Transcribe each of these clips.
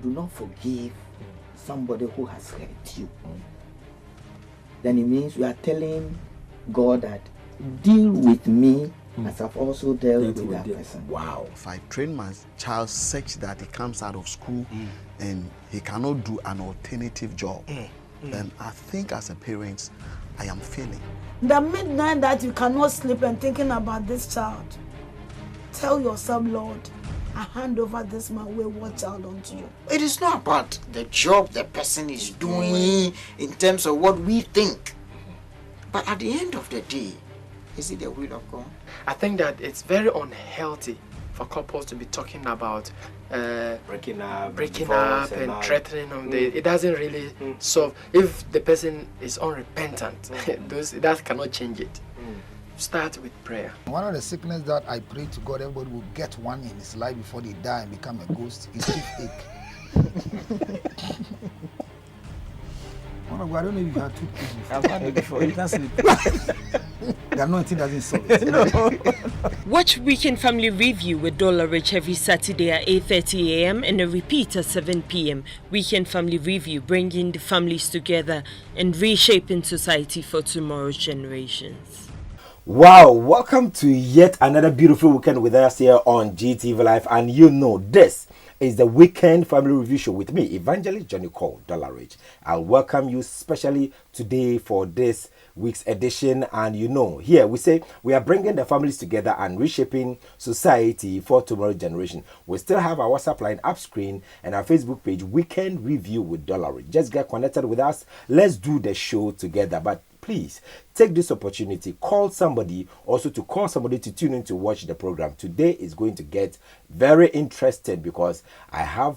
do not forgive somebody who has hurt you, then it means you are telling God that deal with me as I've also dealt with that person. Wow. If I train my child such that he comes out of school and he cannot do an alternative job, then I think as a parent, I am failing. The midnight that you cannot sleep and thinking about this child, tell yourself, Lord, I hand over this my wayward child unto you. It is not about the job the person is doing in terms of what we think. But at the end of the day, is it the will of God? I think that it's very unhealthy for couples to be talking about breaking up and threatening them. It doesn't really solve. If the person is unrepentant, that cannot change it. Start with prayer. One of the sickness that I pray to God everybody will get one in his life before they die and become a ghost is toothache. I don't know if you had toothache before. I've had it before. You can't sleep. The anointing doesn't solve it. No. Watch Weekend Family Review with Dollarich every Saturday at 8:30 a.m. and a repeat at 7 p.m. Weekend Family Review, bringing the families together and reshaping society for tomorrow's generations. Wow, welcome to yet another beautiful weekend with us here on GTV Live. And you know, this is the Weekend Family Review Show with me, Evangelist Johnny Cole Dollarich. I'll welcome you specially today for this week's edition. And you know, here we say we are bringing the families together and reshaping society for tomorrow's generation. We still have our WhatsApp line up screen and our Facebook page, Weekend Review with Dollarich. Just get connected with us. Let's do the show together. But please take this opportunity, call somebody, also to call somebody to tune in to watch the program. Today is going to get very interesting because I have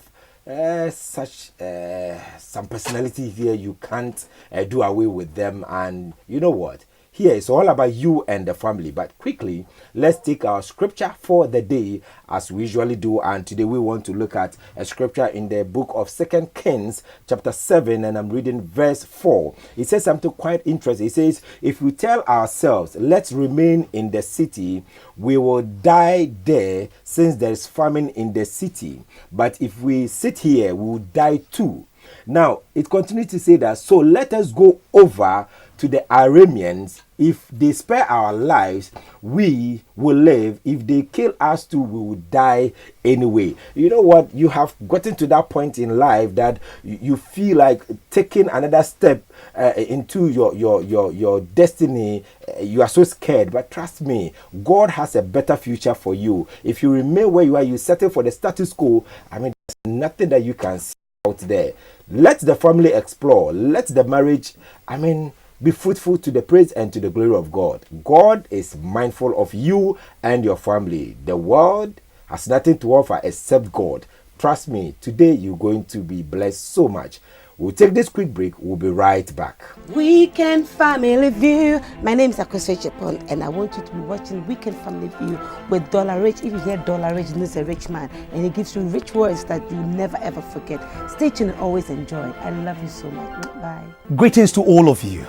some personality here. You can't do away with them. And you know what? Here it's all about you and the family. But quickly, let's take our scripture for the day as we usually do. And today we want to look at a scripture in the book of 2 Kings chapter 7. And I'm reading verse 4. It says something quite interesting. It says, if we tell ourselves, let's remain in the city, we will die there since there is famine in the city. But if we sit here, we will die too. Now, it continues to say that, so let us go over to the Arameans. If they spare our lives, we will live. If they kill us too, we will die anyway. You know what? You have gotten to that point in life that you feel like taking another step into your destiny. You are so scared, but trust me, God has a better future for you. If you remain where you are, you settle for the status quo. I mean, there's nothing that you can see out there. Let the family explore. Let the marriage, be fruitful to the praise and to the glory of God. God is mindful of you and your family. The world has nothing to offer except God. Trust me, today you're going to be blessed so much. We'll take this quick break. We'll be right back. Weekend Family View. My name is Akoso Chepon, and I want you to be watching Weekend Family View with Dollarich. If you hear Dollarich, he's a rich man, and he gives you rich words that you never ever forget. Stay tuned and always enjoy. I love you so much. Bye. Greetings to all of you.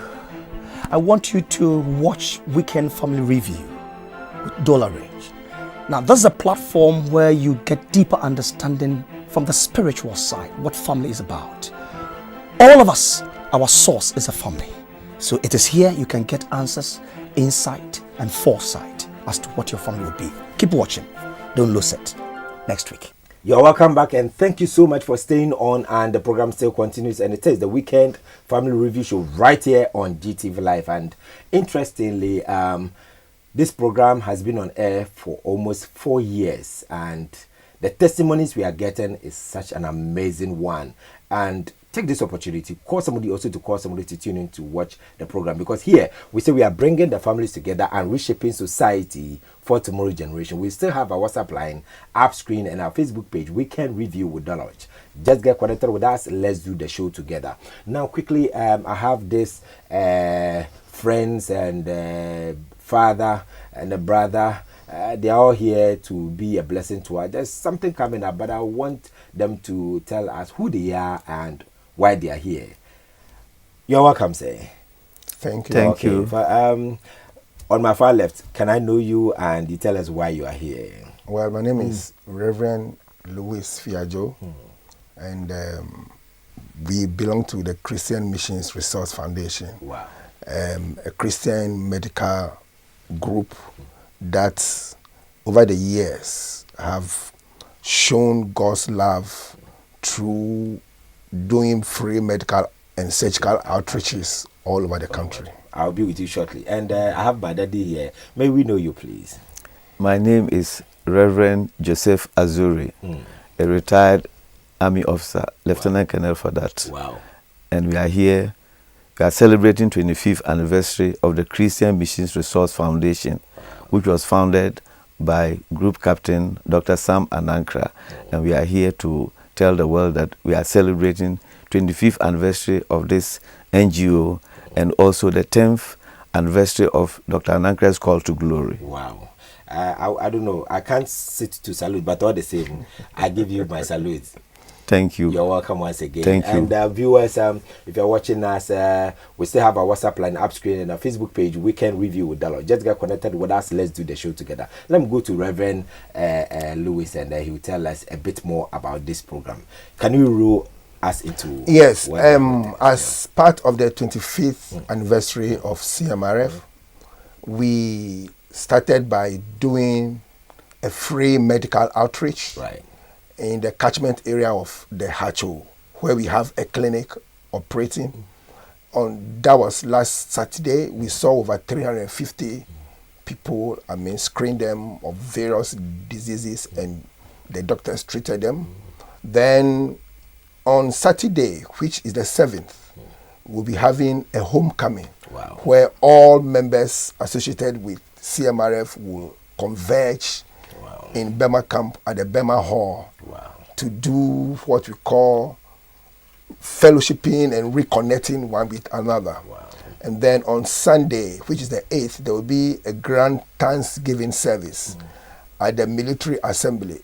I want you to watch Weekend Family Review with Dollarich. Now, this is a platform where you get deeper understanding from the spiritual side, what family is about. All of us, our source is a family. So it is here you can get answers, insight, and foresight as to what your family will be. Keep watching. Don't lose it. Next week. You're welcome back, and thank you so much for staying on. And the program still continues, and it is the Weekend Family Review Show right here on GTV Live. And interestingly, this program has been on air for almost 4 years, and the testimonies we are getting is such an amazing one. And take this opportunity, call somebody to tune in to watch the program, because here we say we are bringing the families together and reshaping society for tomorrow's generation. We still have our WhatsApp line, app screen, and our Facebook page, Weekend Review with Dollarich. Just get connected with us. Let's do the show together. Now, quickly, I have this friends and father and a brother. They are all here to be a blessing to us. There's something coming up, but I want them to tell us who they are and why they are here. You're welcome, say. Thank you. Thank you. On my far left, can I know you and you tell us why you are here? Well, my name is Reverend Louis Fiajo. and we belong to the Christian Missions Resource Foundation. Wow. A Christian medical group that over the years have shown God's love through doing free medical and surgical outreaches all over the country. I'll be with you shortly. And I have my daddy here. May we know you, please? My name is Reverend Joseph Azuri, a retired Army officer, Lieutenant Colonel for that. Wow. And we are here. We are celebrating 25th anniversary of the Christian Missions Resource Foundation, which was founded by Group Captain Dr. Sam Anankra. And we are here to tell the world that we are celebrating 25th anniversary of this NGO and also the 10th anniversary of Dr. Anankra's call to glory. Wow. I don't know. I can't sit to salute, but all the same, I give you my salute. Thank you. You're welcome once again. Thank you. And viewers, if you're watching us, we still have our WhatsApp line up screen and our Facebook page, Weekend Review with Dollarich. Just get connected with us. Let's do the show together. Let me go to Reverend Lewis, and he will tell us a bit more about this program. Can you rule us into? Yes. As part of the 25th anniversary of CMRF, we started by doing a free medical outreach in the catchment area of the Hacho, where we have a clinic operating. That was last Saturday. We saw over 350 people, screened them of various diseases, and the doctors treated them. Then on Saturday, which is the 7th, we'll be having a homecoming where all members associated with CMRF will converge in Bema Camp at the Bema Hall to do what we call fellowshipping and reconnecting one with another. And then on Sunday, which is the 8th, there will be a grand Thanksgiving service at the military assembly.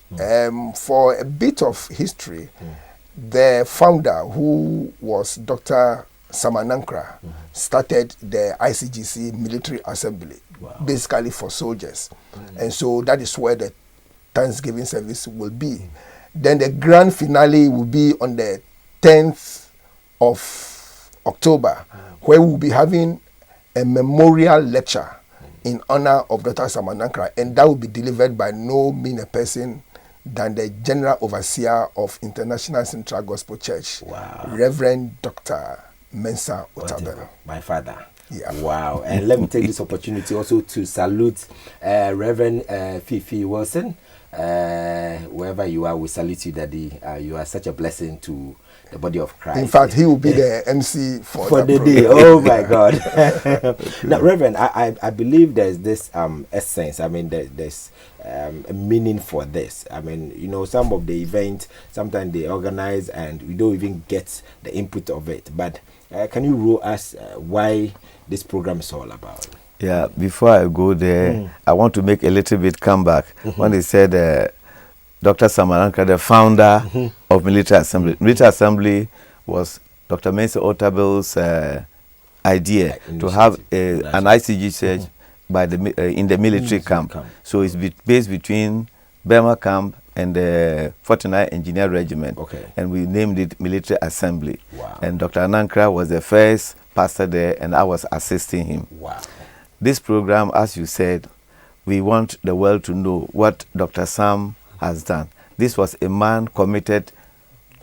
For a bit of history, the founder, who was Dr. Samanankra, started the ICGC military assembly, basically for soldiers. And so that is where the Thanksgiving service will be. Then the grand finale will be on the 10th of October, where we'll be having a memorial lecture in honor of Dr. Samanankra, and that will be delivered by no meaner person than the General Overseer of International Central Gospel Church, Reverend Dr. Mensa Otabel. My father. Yeah. Wow. And let me take this opportunity also to salute Reverend Fifi Wilson. Wherever you are, we salute you, Daddy. You are such a blessing to the body of Christ. In fact, he will be the MC for the day. Oh my God. Now, Reverend, I believe there's this essence. There's a meaning for this. Some of the events, sometimes they organize and we don't even get the input of it. But can you rule us why this program is all about? Yeah, before I go there, I want to make a little bit comeback. When they said Dr. Samanankra, the founder of Military Assembly. Military Assembly was Dr. Mensa Otabel's idea to have an ICG church in the military camp. So it's based between Bema Camp and the 49 Engineer Regiment. And we named it Military Assembly. And Dr. Anankra was the first pastor there, and I was assisting him. This program, as you said, we want the world to know what Dr. Sam has done. This was a man committed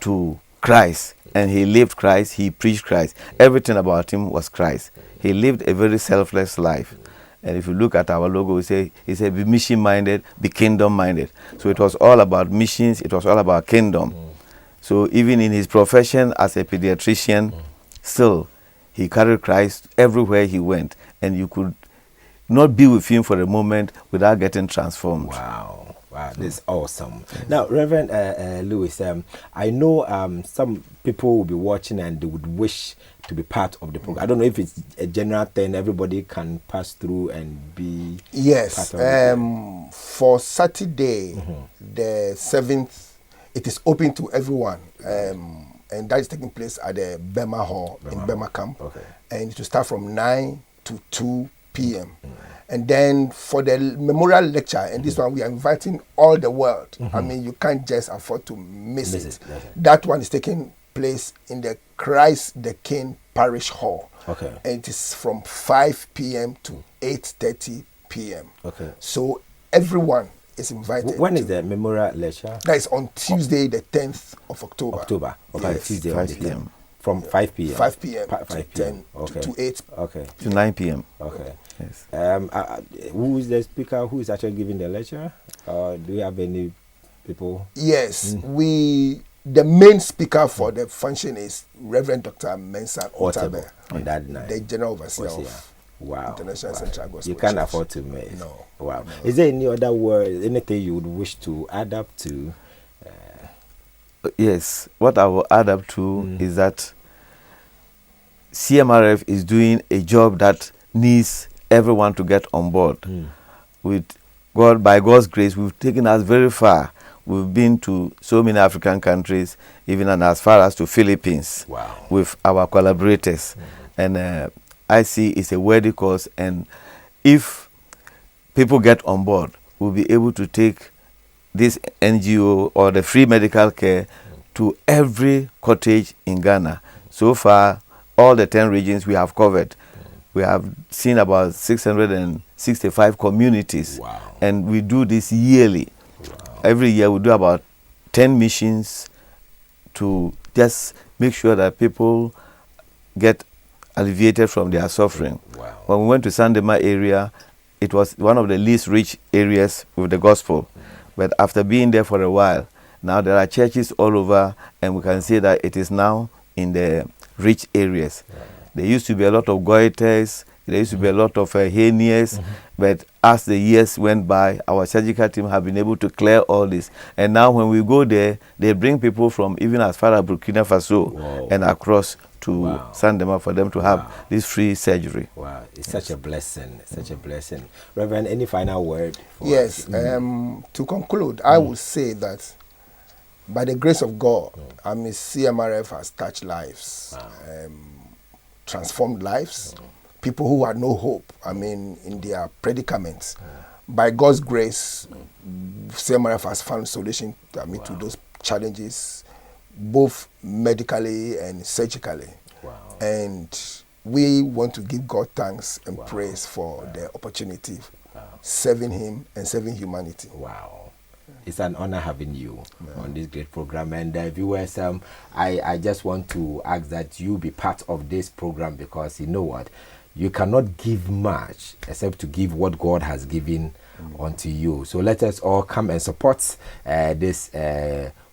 to Christ, and he lived Christ, he preached Christ. Everything about him was Christ. He lived a very selfless life. And if you look at our logo, he said, be mission-minded, be kingdom-minded. So it was all about missions, it was all about kingdom. So even in his profession as a pediatrician, still, he carried Christ everywhere he went. And you could not be with him for a moment without getting transformed. Wow, this is awesome. Now, Reverend Lewis, I know some people will be watching and they would wish to be part of the program. I don't know if it's a general thing, everybody can pass through and be part of it. For Saturday, the 7th, it is open to everyone. And that is taking place at the Bema Hall in Bema Camp. And it will start from 9 to 2 p.m. And then for the memorial lecture, and this one we are inviting all the world. I mean, you can't just afford to miss it. That one is taking place in the Christ the King Parish Hall. Okay. And it is from 5 p.m. to 8:30 p.m. Okay. So everyone is invited. When is the memorial lecture? That is on Tuesday, the 10th of October. Okay, yes. Tuesday, 5 p.m. From 5 p.m. 5 p.m. 5 to p.m. 10 to 8. Okay. To 9 p.m. Okay. Yes. Who is the speaker? Who is actually giving the lecture? Do we have any people? Yes, the main speaker for the function is Reverend Dr. Mensah Otabe, on that night. the General Overseer of Wow. International Central Gospel You can't Church. afford to miss. No. Wow. No. Is there any other word, anything you would wish to add up to? Yes. What I will add up to is that CMRF is doing a job that needs everyone to get on board. With God, by God's grace, we've taken us very far. We've been to so many African countries, even as far as to Philippines. Wow. With our collaborators. And I see it's a worthy cause, and if people get on board, we'll be able to take this NGO or the free medical care to every cottage in Ghana. So far, all the 10 regions we have covered. We have seen about 665 communities. Wow. And we do this yearly. Wow. Every year we do about 10 missions to just make sure that people get alleviated from their suffering. Wow. When we went to Sandema area, it was one of the least rich areas with the gospel. But after being there for a while, now there are churches all over, and we can see that it is now in the rich areas. There used to be a lot of goiters, there used to be a lot of hernias, but as the years went by, our surgical team have been able to clear all this. And now when we go there, they bring people from even as far as Burkina Faso and across to Sandema for them to have this free surgery. Wow, it's such a blessing, such a blessing. Reverend, any final word? Yes, to conclude, I would say that by the grace of God, I mean, CMRF has touched lives, transformed lives, people who had no hope, I mean, in their predicaments. By God's grace, CMRF has found solution to those challenges, both medically and surgically. And we want to give God thanks and praise for the opportunity serving Him and serving humanity. Wow. It's an honor having you on this great program. And viewers, I just want to ask that you be part of this program, because you know what? You cannot give much except to give what God has given unto you. So let us all come and support this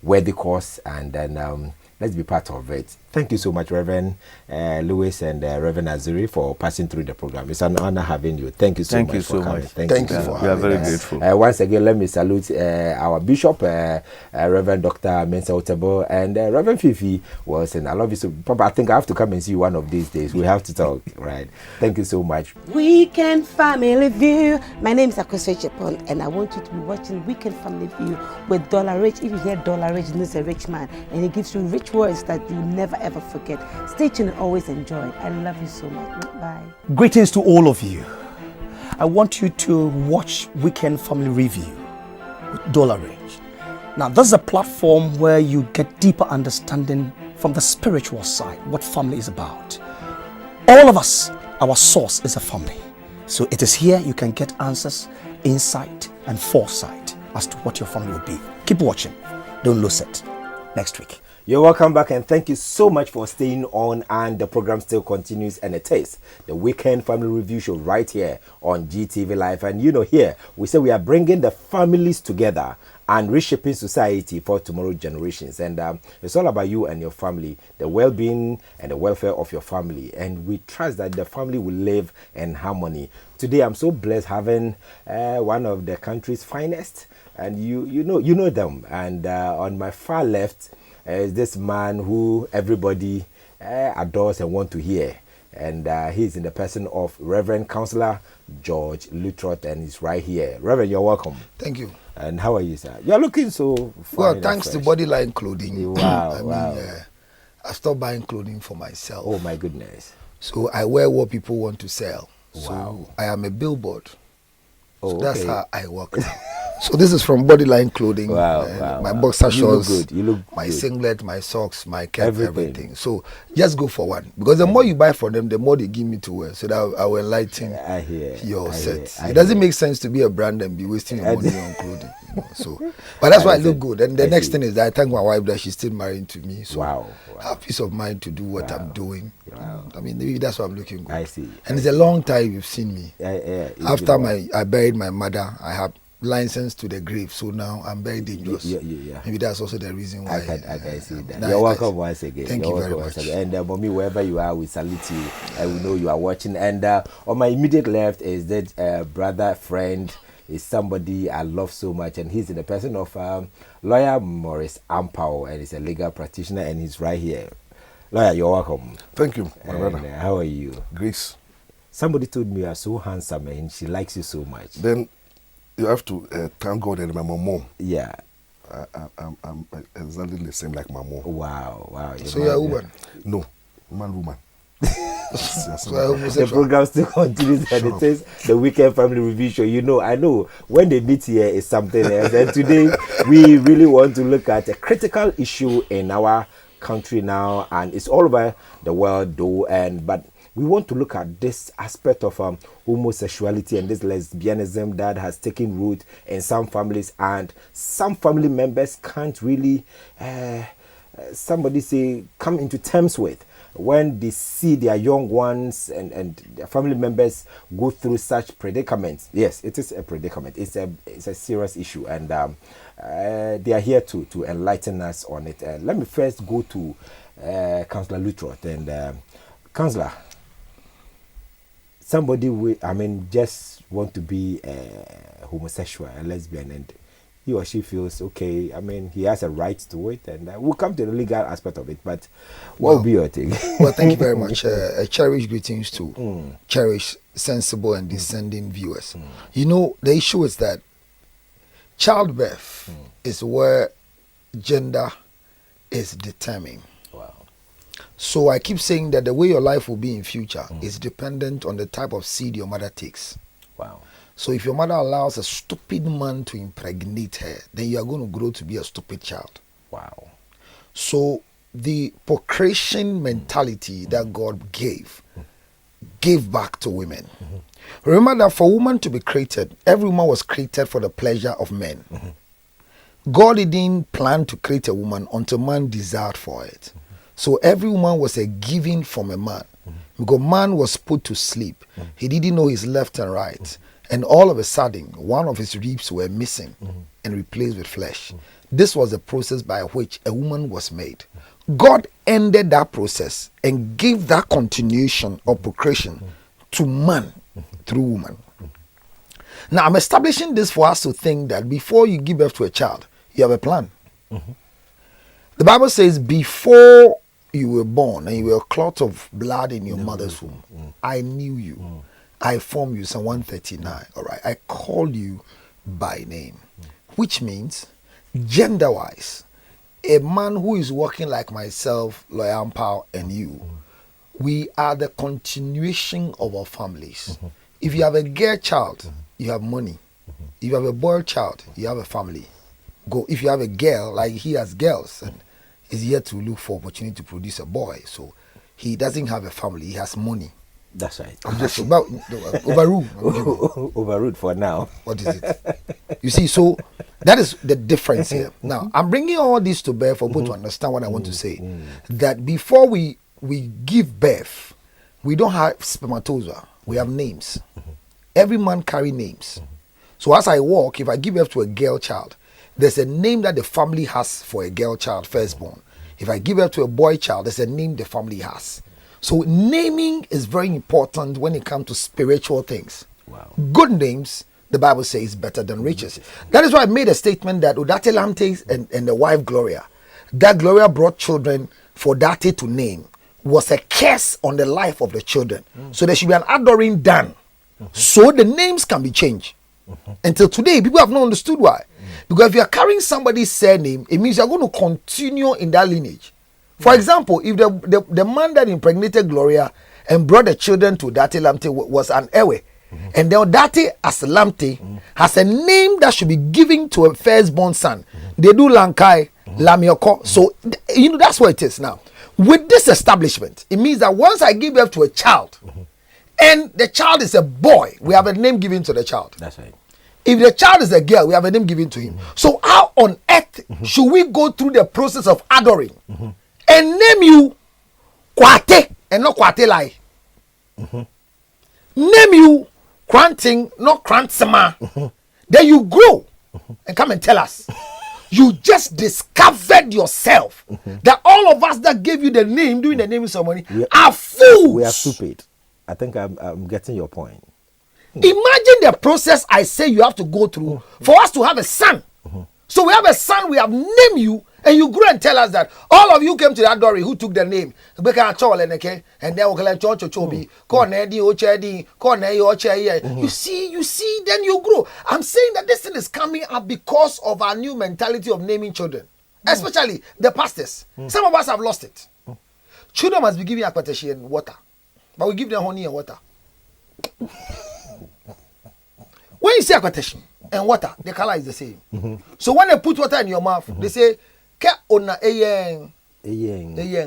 worthy cause, and then let's be part of it. Thank you so much, Reverend Lewis and Reverend Azuri, for passing through the program. It's an honor having you. Thank you so much for coming. Thank you for we are very grateful. Once again, let me salute our Bishop, Reverend Dr. Mensah Otabe, and Reverend Fifi was saying, I love you so. Papa, I think I have to come and see you one of these days. We have to talk, right? Thank you so much. Weekend Family View. My name is Akoswe Chepon, and I want you to be watching Weekend Family View with Dollarich. If you hear Dollarich, he's a rich man, and he gives you rich words that you never ever forget. Stay tuned and always enjoy. I love you so much. Bye. Greetings to all of you. I want you to watch Weekend Family Review with Dollarich. Now, this is a platform where you get deeper understanding from the spiritual side, what family is about. All of us, our source is a family. So it is here you can get answers, insight, and foresight as to what your family will be. Keep watching. Don't lose it. Next week. You're welcome back, and thank you so much for staying on, and the program still continues, and it is the Weekend Family Review Show right here on GTV Live. And you know, here we say we are bringing the families together and reshaping society for tomorrow's generations. And it's all about you and your family, the well-being and the welfare of your family, and we trust that the family will live in harmony. Today I'm so blessed having one of the country's finest, and you know them, and on my far left is this man who everybody adores and want to hear, and he's in the person of Reverend Counselor George Lutrot, and he's right here. Reverend, you're welcome. Thank you. And how are you, sir? You're looking so fine. Well, thanks to Bodyline Clothing. Wow, I mean, I stopped buying clothing for myself. Oh my goodness. So I wear what people want to sell. So I am a billboard. Oh, so that's okay. how I work. So this is from Bodyline Clothing. My boxer shorts, You look my good. singlet, my socks, my cap, everything. So just go for one. Because the more you buy from them, the more they give me to wear. So that I will enlighten your set. It doesn't make sense to be a brand and be wasting your money on clothing. So, but that's why I look good. And the next thing is that I thank my wife that she's still married to me. So I have peace of mind to do what I'm doing. I mean, maybe that's why I'm looking good. I see. And it's a long time you've seen me. After I buried my mother, I have license to the grave. So now I'm very dangerous. Maybe that's also the reason why. I see that. You're welcome once again. Thank you very much. And mommy, wherever you are, we salute you. We know you are watching. And on my immediate left is that brother, friend, is somebody I love so much, and he's in the person of lawyer Maurice Ampao, and he's a legal practitioner, and he's right here. Lawyer, you're welcome. Thank you, my brother. How are you? Grace. Somebody told me you are so handsome, and she likes you so much. Then you have to thank God and my mom. Yeah. I'm exactly the same like my mom. Wow. So you're a woman? No, woman. The program still continues, and it says the Weekend Family Review Show. I know when they meet here is something else. And today we really want to look at a critical issue in our country now, and it's all over the world though. But we want to look at this aspect of homosexuality and this lesbianism that has taken root in some families, and some family members can't really, somebody say, come into terms with when they see their young ones and their family members go through such predicaments. Yes, it is a predicament. It's a serious issue, and they are here to enlighten us on it. Let me first go to Councillor Lutrot. And Councillor, somebody just want to be a homosexual, a lesbian, and he or she feels okay. He has a right to it, and we'll come to the legal aspect of it. But what will be your take? Well, thank you very much. Cherished greetings to cherished, sensible, and descending viewers. The issue is that childbirth is where gender is determined. Wow. So I keep saying that the way your life will be in future is dependent on the type of seed your mother takes. Wow. So if your mother allows a stupid man to impregnate her, then you are going to grow to be a stupid child. Wow. So the procreation mentality that God gave back to women. Remember that for woman to be created, every woman was created for the pleasure of men. God didn't plan to create a woman until man desired for it. So every woman was a giving from a man. Because man was put to sleep. He didn't know his left and right. And all of a sudden, one of his ribs were missing and replaced with flesh. This was the process by which a woman was made. God ended that process and gave that continuation of procreation to man through woman. Now, I'm establishing this for us to think that before you give birth to a child, you have a plan. The Bible says, before you were born and you were a clot of blood in your mother's womb, I knew you. I formed you, Psalm 139. All right. I called you by name, which means gender-wise, a man who is working like myself, Lawyer Ampao, and you, we are the continuation of our families. If you have a girl child, you have money. If you have a boy child, you have a family. Go. If you have a girl, like he has girls, and is here to look for opportunity to produce a boy. So he doesn't have a family, he has money. That's right. I'm just about overruled. Overruled for now. What is it? You see, so that is the difference here. Now, I'm bringing all this to bear for people to understand what I want to say. That before we give birth, we don't have spermatozoa. We have names. Every man carry names. So as I walk, if I give birth to a girl child, there's a name that the family has for a girl child, firstborn. If I give birth to a boy child, there's a name the family has. So naming is very important when it comes to spiritual things. Wow. Good names, the Bible says, better than riches. That is why I made a statement that Udatelantes and the wife Gloria, that Gloria brought children for Date to name, was a curse on the life of the children. So there should be an adoring done. So the names can be changed. Until today, people have not understood why. Because if you are carrying somebody's surname, it means you are going to continue in that lineage. For example, if the man that impregnated Gloria and brought the children to Dati Lamte was an Ewe. And then Dati as Lamte has a name that should be given to a firstborn son. They do Lankai, Lamioko. So, you know, that's what it is now. With this establishment, it means that once I give birth to a child, and the child is a boy, we have a name given to the child. That's right. If the child is a girl, we have a name given to him. So how on earth should we go through the process of adoring and name you Kwate and not Kwate Lai? Name you Kranting, not Krantsema. Then you grow and come and tell us. You just discovered yourself that all of us that gave you the name, doing the naming ceremony, are fools. We are stupid. I think I'm getting your point. Imagine the process I say you have to go through for us to have a son. So we have a son, we have named you, and you grew and tell us that all of you came to that dory who took the name. And then you see, then you grow. I'm saying that this thing is coming up because of our new mentality of naming children, especially the pastors. Some of us have lost it. Children must be given akwateshi and water, but we give them honey and water. When you say akwateshi and water, the color is the same. So when they put water in your mouth, they say, "Ke ona eyeng, eyeng."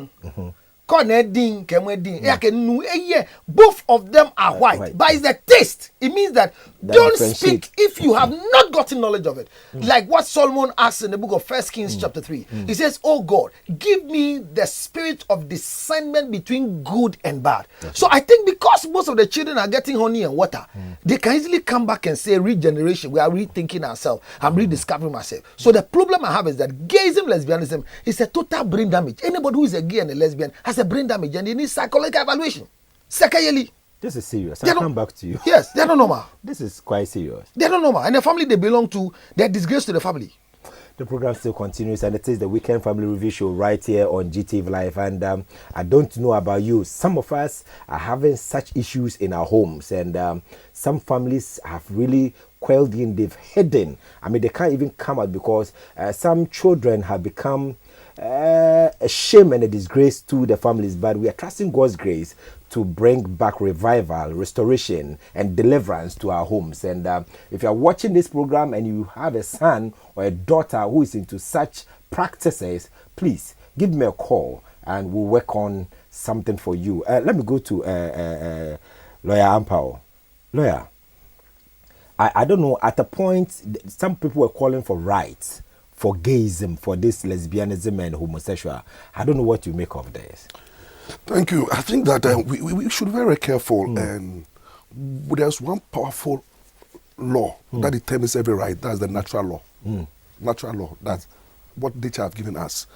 Both of them are white, but it's the taste. It means that don't speak if you have not gotten knowledge of it. Like what Solomon asks in the book of 1 Kings chapter 3. He says, "Oh God, give me the spirit of discernment between good and bad." So I think because most of the children are getting honey and water, they can easily come back and say, regeneration, we are rethinking ourselves. I'm rediscovering myself. So the problem I have is that gayism, lesbianism is a total brain damage. Anybody who is a gay and a lesbian has a brain damage and they need psychological evaluation. Secondly, this is serious. I'll come back to you. Yes, they're not normal. This is quite serious. They're not normal. And the family they belong to, they're disgrace to the family. The program still continues, and it is the Weekend Family Review Show right here on GTV Live. And I don't know about you. Some of us are having such issues in our homes, and some families have really quelled in, they've hidden. I mean, they can't even come out because some children have become a shame and a disgrace to the families. But we are trusting God's grace to bring back revival, restoration, and deliverance to our homes. And if you are watching this program and you have a son or a daughter who is into such practices, please give me a call and we'll work on something for you. Let me go to Lawyer Ampao. Lawyer, I don't know, at a point, some people were calling for rights for gayism, for this lesbianism and homosexual. I don't know what you make of this. Thank you. I think that we should be very careful, and there's one powerful law that determines every right. That's the natural law. Natural law. That's what nature has given us.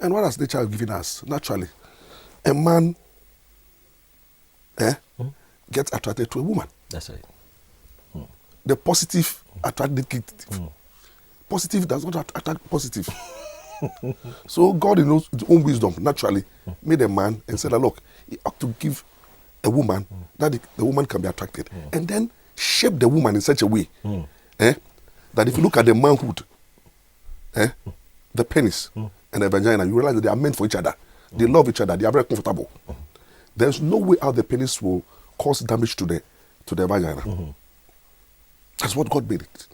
And what has nature given us? Naturally, a man gets attracted to a woman. That's right. The positive attract negative. Positive does not attract positive. So God, in his own wisdom, naturally made a man and said, look, he ought to give a woman that the woman can be attracted. And then shape the woman in such a way that if you look at the manhood, the penis and the vagina, you realize that they are meant for each other. They love each other. They are very comfortable. There's no way how the penis will cause damage to the vagina. That's what God made it.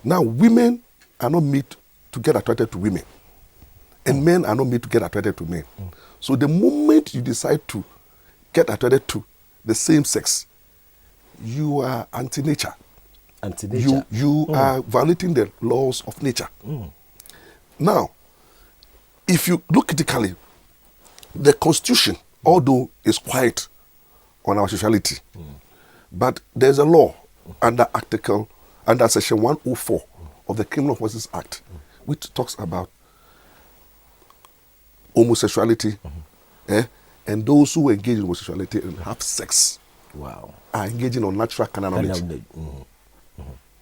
Now, women are not made to get attracted to women. And men are not made to get attracted to men. So the moment you decide to get attracted to the same sex, you are anti-nature. Anti-nature. You are violating the laws of nature. Now, if you look critically, the Constitution, although is quiet on our sexuality, but there's a law under Section 104 of the Criminal Offences Act, which talks about homosexuality, and those who engage in homosexuality and have sex are engaging on natural carnal knowledge.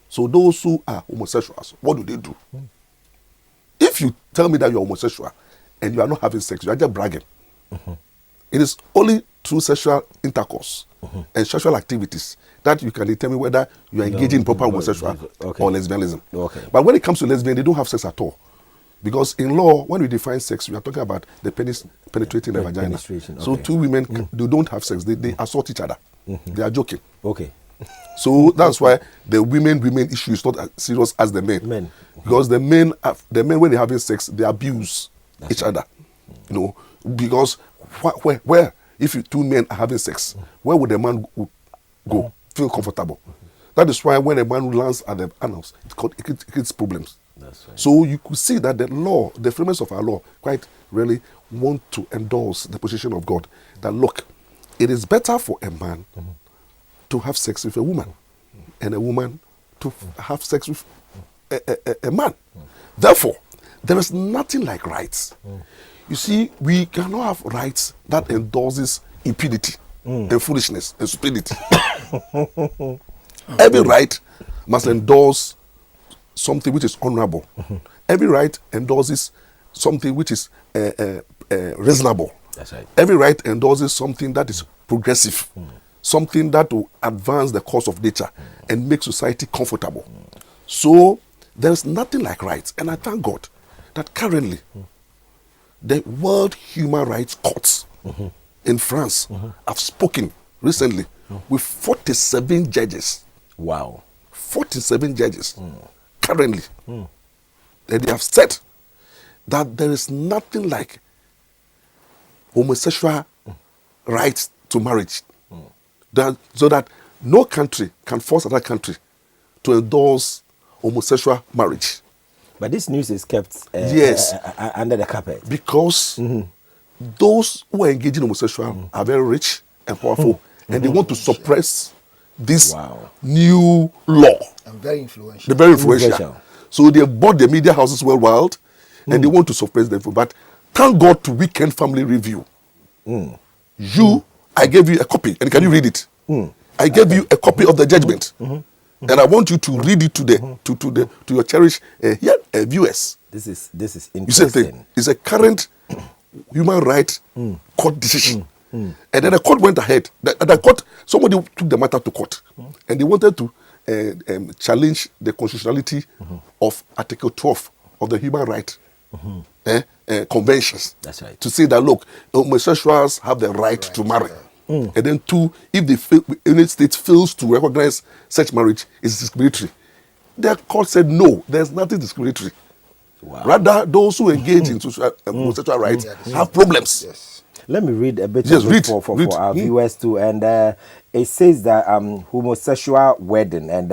So those who are homosexuals, what do they do? If you tell me that you're homosexual and you are not having sex, you are just bragging. It is only through sexual intercourse and sexual activities that you can determine whether you are engaging in proper homosexual or lesbianism. But when it comes to lesbian, they don't have sex at all. Because in law, when we define sex, we are talking about the penis penetrating the vagina. So okay. two women, they don't have sex. They assault each other. They are joking. Okay. So that's why the women issue is not as serious as the men. Because the men when they're having sex, they abuse each other. You know, because where if two men are having sex, where would the man go? Feel comfortable. That is why when a man lands at the anals, it creates problems. That's right. So you could see that the law, the framers of our law, quite really want to endorse the position of God. That look, it is better for a man to have sex with a woman, and a woman to have sex with a man. Therefore, there is nothing like rights. You see, we cannot have rights that endorses impunity and foolishness and stupidity. Every right must endorse something which is honorable. Every right endorses something which is reasonable. That's right. Every right endorses something that is progressive, something that will advance the cause of nature and make society comfortable. So there's nothing like rights. And I thank God that currently the World Human Rights Courts in France have spoken recently with 47 judges. Wow. 47 judges currently. And they have said that there is nothing like homosexual rights to marriage. So that no country can force another country to endorse homosexual marriage. But this news is kept yes, under the carpet. Because those who are engaging in homosexual are very rich and powerful, and they want to suppress this new law. And very influential. They're very influential. So they bought the media houses worldwide, and they want to suppress them. But thank God to Weekend Family Review. I gave you a copy, and can you read it? I gave you a copy of the judgment. And I want you to read it to your cherished viewers. This is interesting. You see, it's a current human rights court decision, and then the court went ahead. The court, somebody took the matter to court, and they wanted to challenge the constitutionality of Article 12 of the Human Rights Conventions. That's right. To say that look, homosexuals have the right to marry. And then two, if the United States fails to recognize such marriage, it's discriminatory. The court said no, there's nothing discriminatory. Wow. Rather, those who engage in homosexual rights have problems. Yes. Let me read a bit of it for our viewers too. And it says that homosexual wedding, and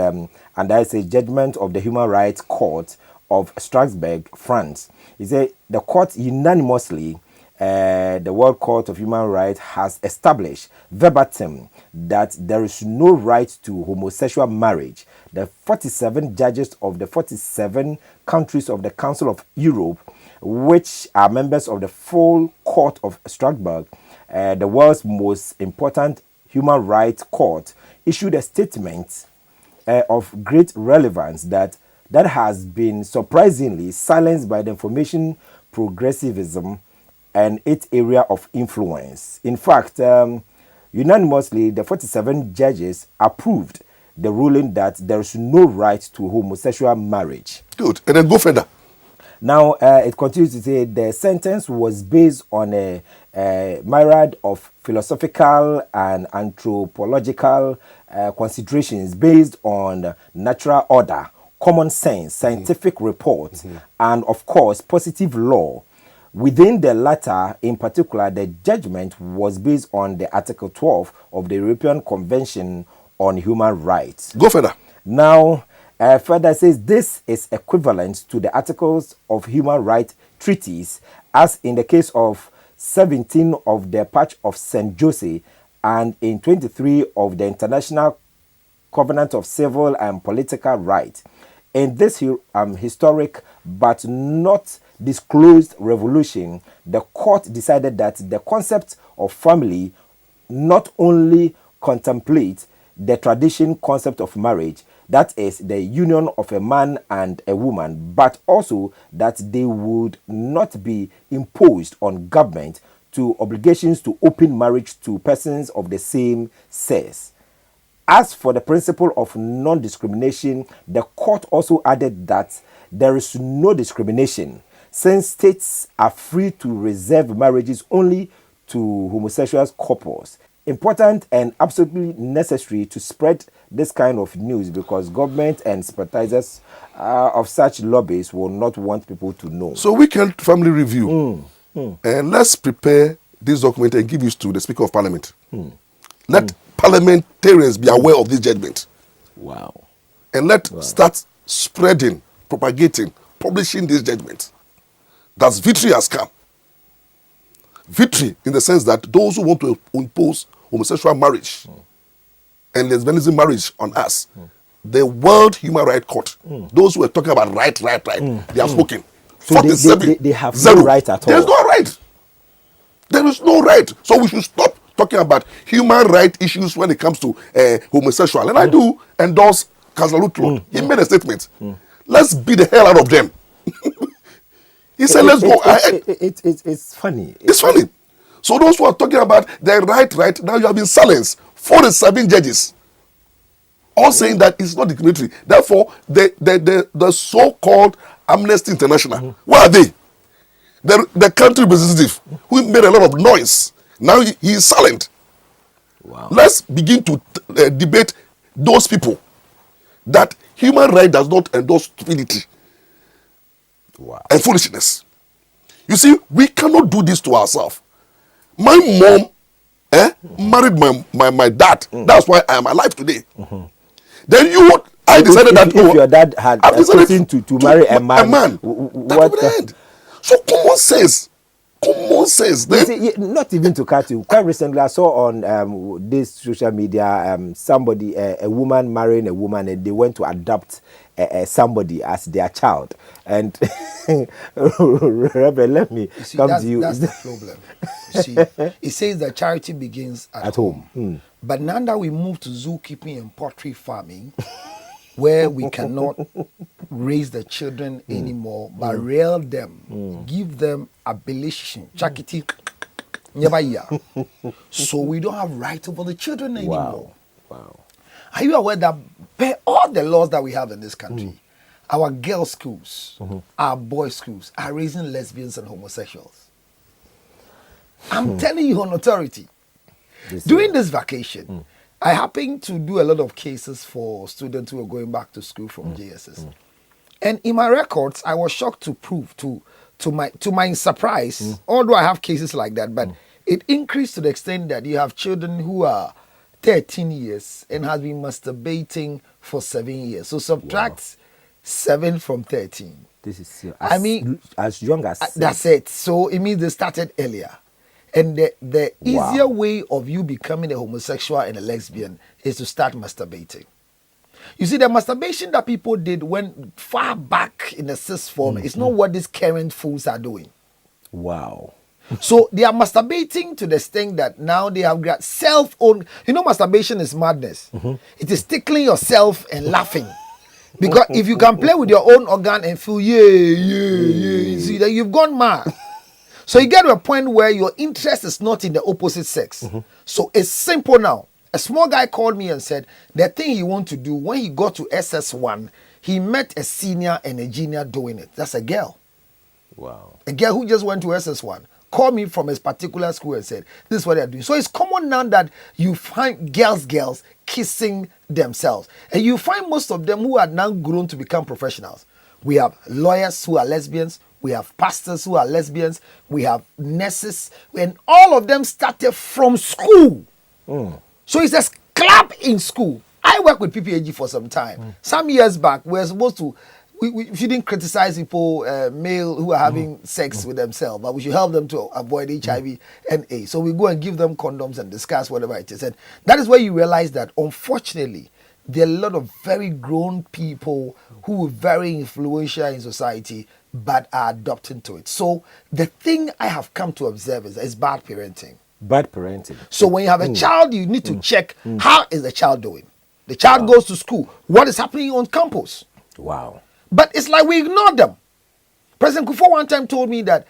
that is a judgment of the Human Rights Court of Strasbourg, France. It said the court unanimously, the World Court of Human Rights has established verbatim that there is no right to homosexual marriage. The 47 judges of the 47 countries of the Council of Europe, which are members of the full Court of Strasbourg, the world's most important human rights court, issued a statement of great relevance that has been surprisingly silenced by the information progressivism and its area of influence. In fact, unanimously, the 47 judges approved the ruling that there is no right to homosexual marriage. Good. And then go further. Now, it continues to say the sentence was based on a myriad of philosophical and anthropological considerations based on natural order, common sense, scientific reports, and, of course, positive law. Within the latter, in particular, the judgment was based on the Article 12 of the European Convention on Human Rights. Go further. Now, further says this is equivalent to the Articles of Human Rights treaties, as in the case of 17 of the Patch of St. Joseph and in 23 of the International Covenant of Civil and Political Rights. In this historic but not disclosed revolution, the court decided that the concept of family not only contemplates the traditional concept of marriage, that is the union of a man and a woman, but also that they would not be imposed on government to obligations to open marriage to persons of the same sex. As for the principle of non-discrimination, the court also added that there is no discrimination, since states are free to reserve marriages only to homosexual couples. Important and absolutely necessary to spread this kind of news because government and sympathizers of such lobbies will not want people to know. So Weekend Family Review. And let's prepare this document and give it to the Speaker of Parliament. Let parliamentarians be aware of this judgment. Wow. And start spreading, propagating, publishing this judgment. That victory has come. Victory in the sense that those who want to impose homosexual marriage and lesbianism marriage on us, the World Human Rights Court, those who are talking about right, they have spoken. So they have no right at all. There's no right. There is no right. So we should stop talking about human rights issues when it comes to homosexual. And I do endorse Councillor Lutlo. He made a statement. Let's beat the hell out of them. He said, let's go ahead. It's funny. It's funny. So those who are talking about the right, now you have been silenced. 47 judges. All saying that it's not discriminatory. Therefore, the so-called Amnesty International, where are they? The country representative who made a lot of noise. Now he is silent. Wow. Let's begin to debate those people that human right does not endorse stupidity and foolishness. You see, we cannot do this to ourselves. My mom married my dad. That's why I am alive today. Then I decided if your dad had chosen to marry a man, what? So common sense. Not even to cut you. Quite recently, I saw on this social media somebody, a woman marrying a woman, and they went to adopt somebody as their child. And Reverend, let me come to you. That's the problem. You see, it says that charity begins at home. But now that we move to zookeeping and poultry farming, where we cannot raise the children anymore, but rear them, give them abilitation, chakiti, so we don't have right over the children anymore. Wow. Are you aware that by all the laws that we have in this country, our girls' schools, our boys' schools are raising lesbians and homosexuals? I'm telling you on authority. During this vacation, I happened to do a lot of cases for students who are going back to school from JSS. And in my records, I was shocked to prove to my surprise, although I have cases like that, but it increased to the extent that you have children who are 13 years and has been masturbating for 7 years. So subtract 7 from 13. This is as young as 6. That's it. So it means they started earlier. And the easier way of you becoming a homosexual and a lesbian is to start masturbating. You see, the masturbation that people did when far back in the sixth form is not what these current fools are doing. Wow. So they are masturbating to the extent that now they have got self-own. You know, masturbation is madness. It is tickling yourself and laughing. Because if you can play with your own organ and feel, you see that you've gone mad. So you get to a point where your interest is not in the opposite sex. So it's simple now. A small guy called me and said the thing he want to do when he got to SS1, he met a senior and a junior doing it. That's a girl. Wow. A girl who just went to SS1 called me from his particular school and said, this is what they're doing. So it's common now that you find girls kissing themselves. And you find most of them who are now grown to become professionals. We have lawyers who are lesbians. We have pastors who are lesbians. We have nurses. And all of them started from school. So it's a club in school. I worked with PPAG for some time. Some years back, we were supposed to, we shouldn't criticize people, male who are having sex with themselves, but we should help them to avoid HIV and AIDS. So we go and give them condoms and discuss whatever it is. And that is where you realize that, unfortunately, there are a lot of very grown people who are very influential in society, but are adopting to it. So the thing I have come to observe is bad parenting. Bad parenting. So when you have a child, you need to check how is the child doing. The child goes to school. What is happening on campus? Wow. But it's like we ignore them. President Kufuor one time told me that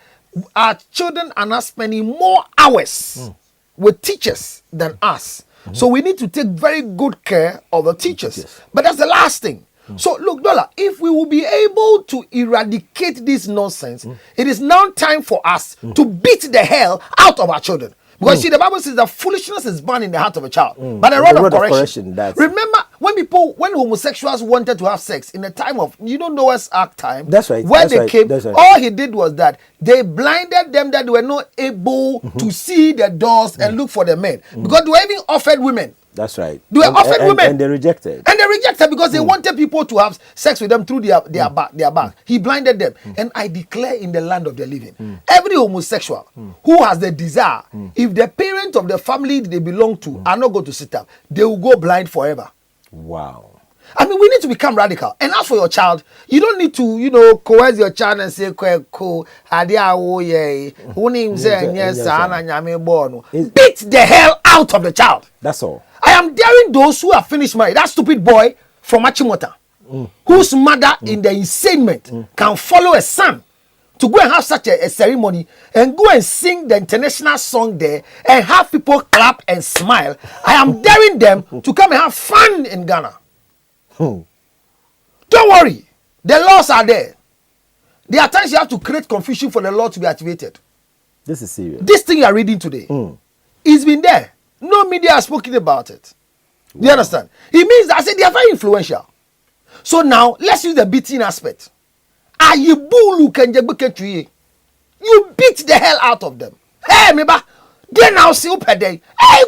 our children are not spending more hours with teachers than us. So we need to take very good care of the teachers. But that's the last thing. So look, Dollar, if we will be able to eradicate this nonsense, it is now time for us to beat the hell out of our children. Because see, the Bible says that foolishness is born in the heart of a child, but a rod of correction. Remember when homosexuals wanted to have sex in the time of, Noah's Ark time. That's right. When they came, all he did was that they blinded them that they were not able to see the doors and look for the men, because they were even offered women. That's right. They were offered women. And they rejected. And they rejected because they wanted people to have sex with them through their back. He blinded them. And I declare in the land of the living, every homosexual who has the desire, if the parents of the family they belong to are not going to sit up, they will go blind forever. Wow. I mean, we need to become radical. And as for your child, you don't need to, coerce your child and say, beat the hell out of the child. That's all. I am daring those who have finished marriage. That stupid boy from Achimota, whose mother in the insanement can follow a son to go and have such a ceremony and go and sing the international song there and have people clap and smile. I am daring them to come and have fun in Ghana. Don't worry. The laws are there. There are times you have to create confusion for the law to be activated. This is serious. This thing you are reading today, it's been there. No media has spoken about it. Do you understand? It means that I said they are very influential. So now let's use the beating aspect. You beat the hell out of them. Hey, meba, they now see up a day. Hey,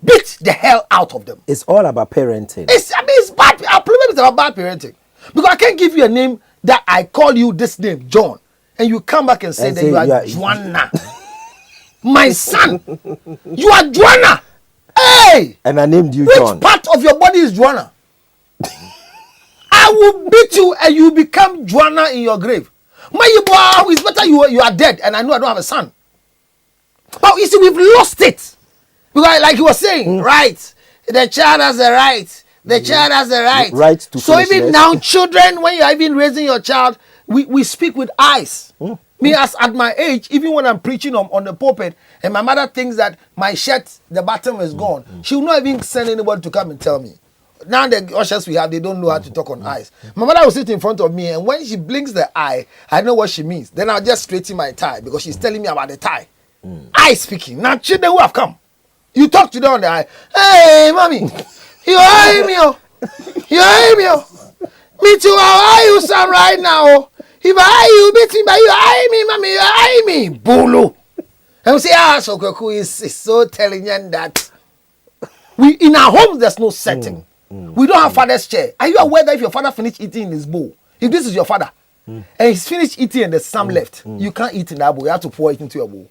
beat the hell out of them. It's all about parenting. It's bad. Our problem is about bad parenting. Because I can't give you a name that I call you this name, John, and you come back and say that you are Joanna. My son, you are Joanna. Hey! And I named you John. Which part of your body is Joanna? I will beat you and you become Joanna in your grave. It's better you are dead and I know I don't have a son. But you see, we've lost it. Because like you were saying, right, the child has a right. The child has a right. Right to so even now, children, when you are even raising your child, we speak with eyes. Me, as at my age, even when I'm preaching on the pulpit, and my mother thinks that my shirt, the bottom is gone, she will not even send anybody to come and tell me. Now the ushers we have, they don't know how to talk on eyes. My mother will sit in front of me, and when she blinks the eye, I know what she means. Then I'll just straighten my tie because she's telling me about the tie. Eye speaking. Now children who have come, you talk to them on the eye. Hey, mommy, you eye me, oh. You eye me, oh. Me too. How are you, son, right now? If I you beat me, but you eye me, mommy, you eye me, bolo. And we say, so Kwaku is so telling you that we in our homes there's no setting. We don't have father's chair. Are you aware that if your father finished eating in his bowl, if this is your father, and he's finished eating and there's some left, you can't eat in that bowl. You have to pour it into your bowl.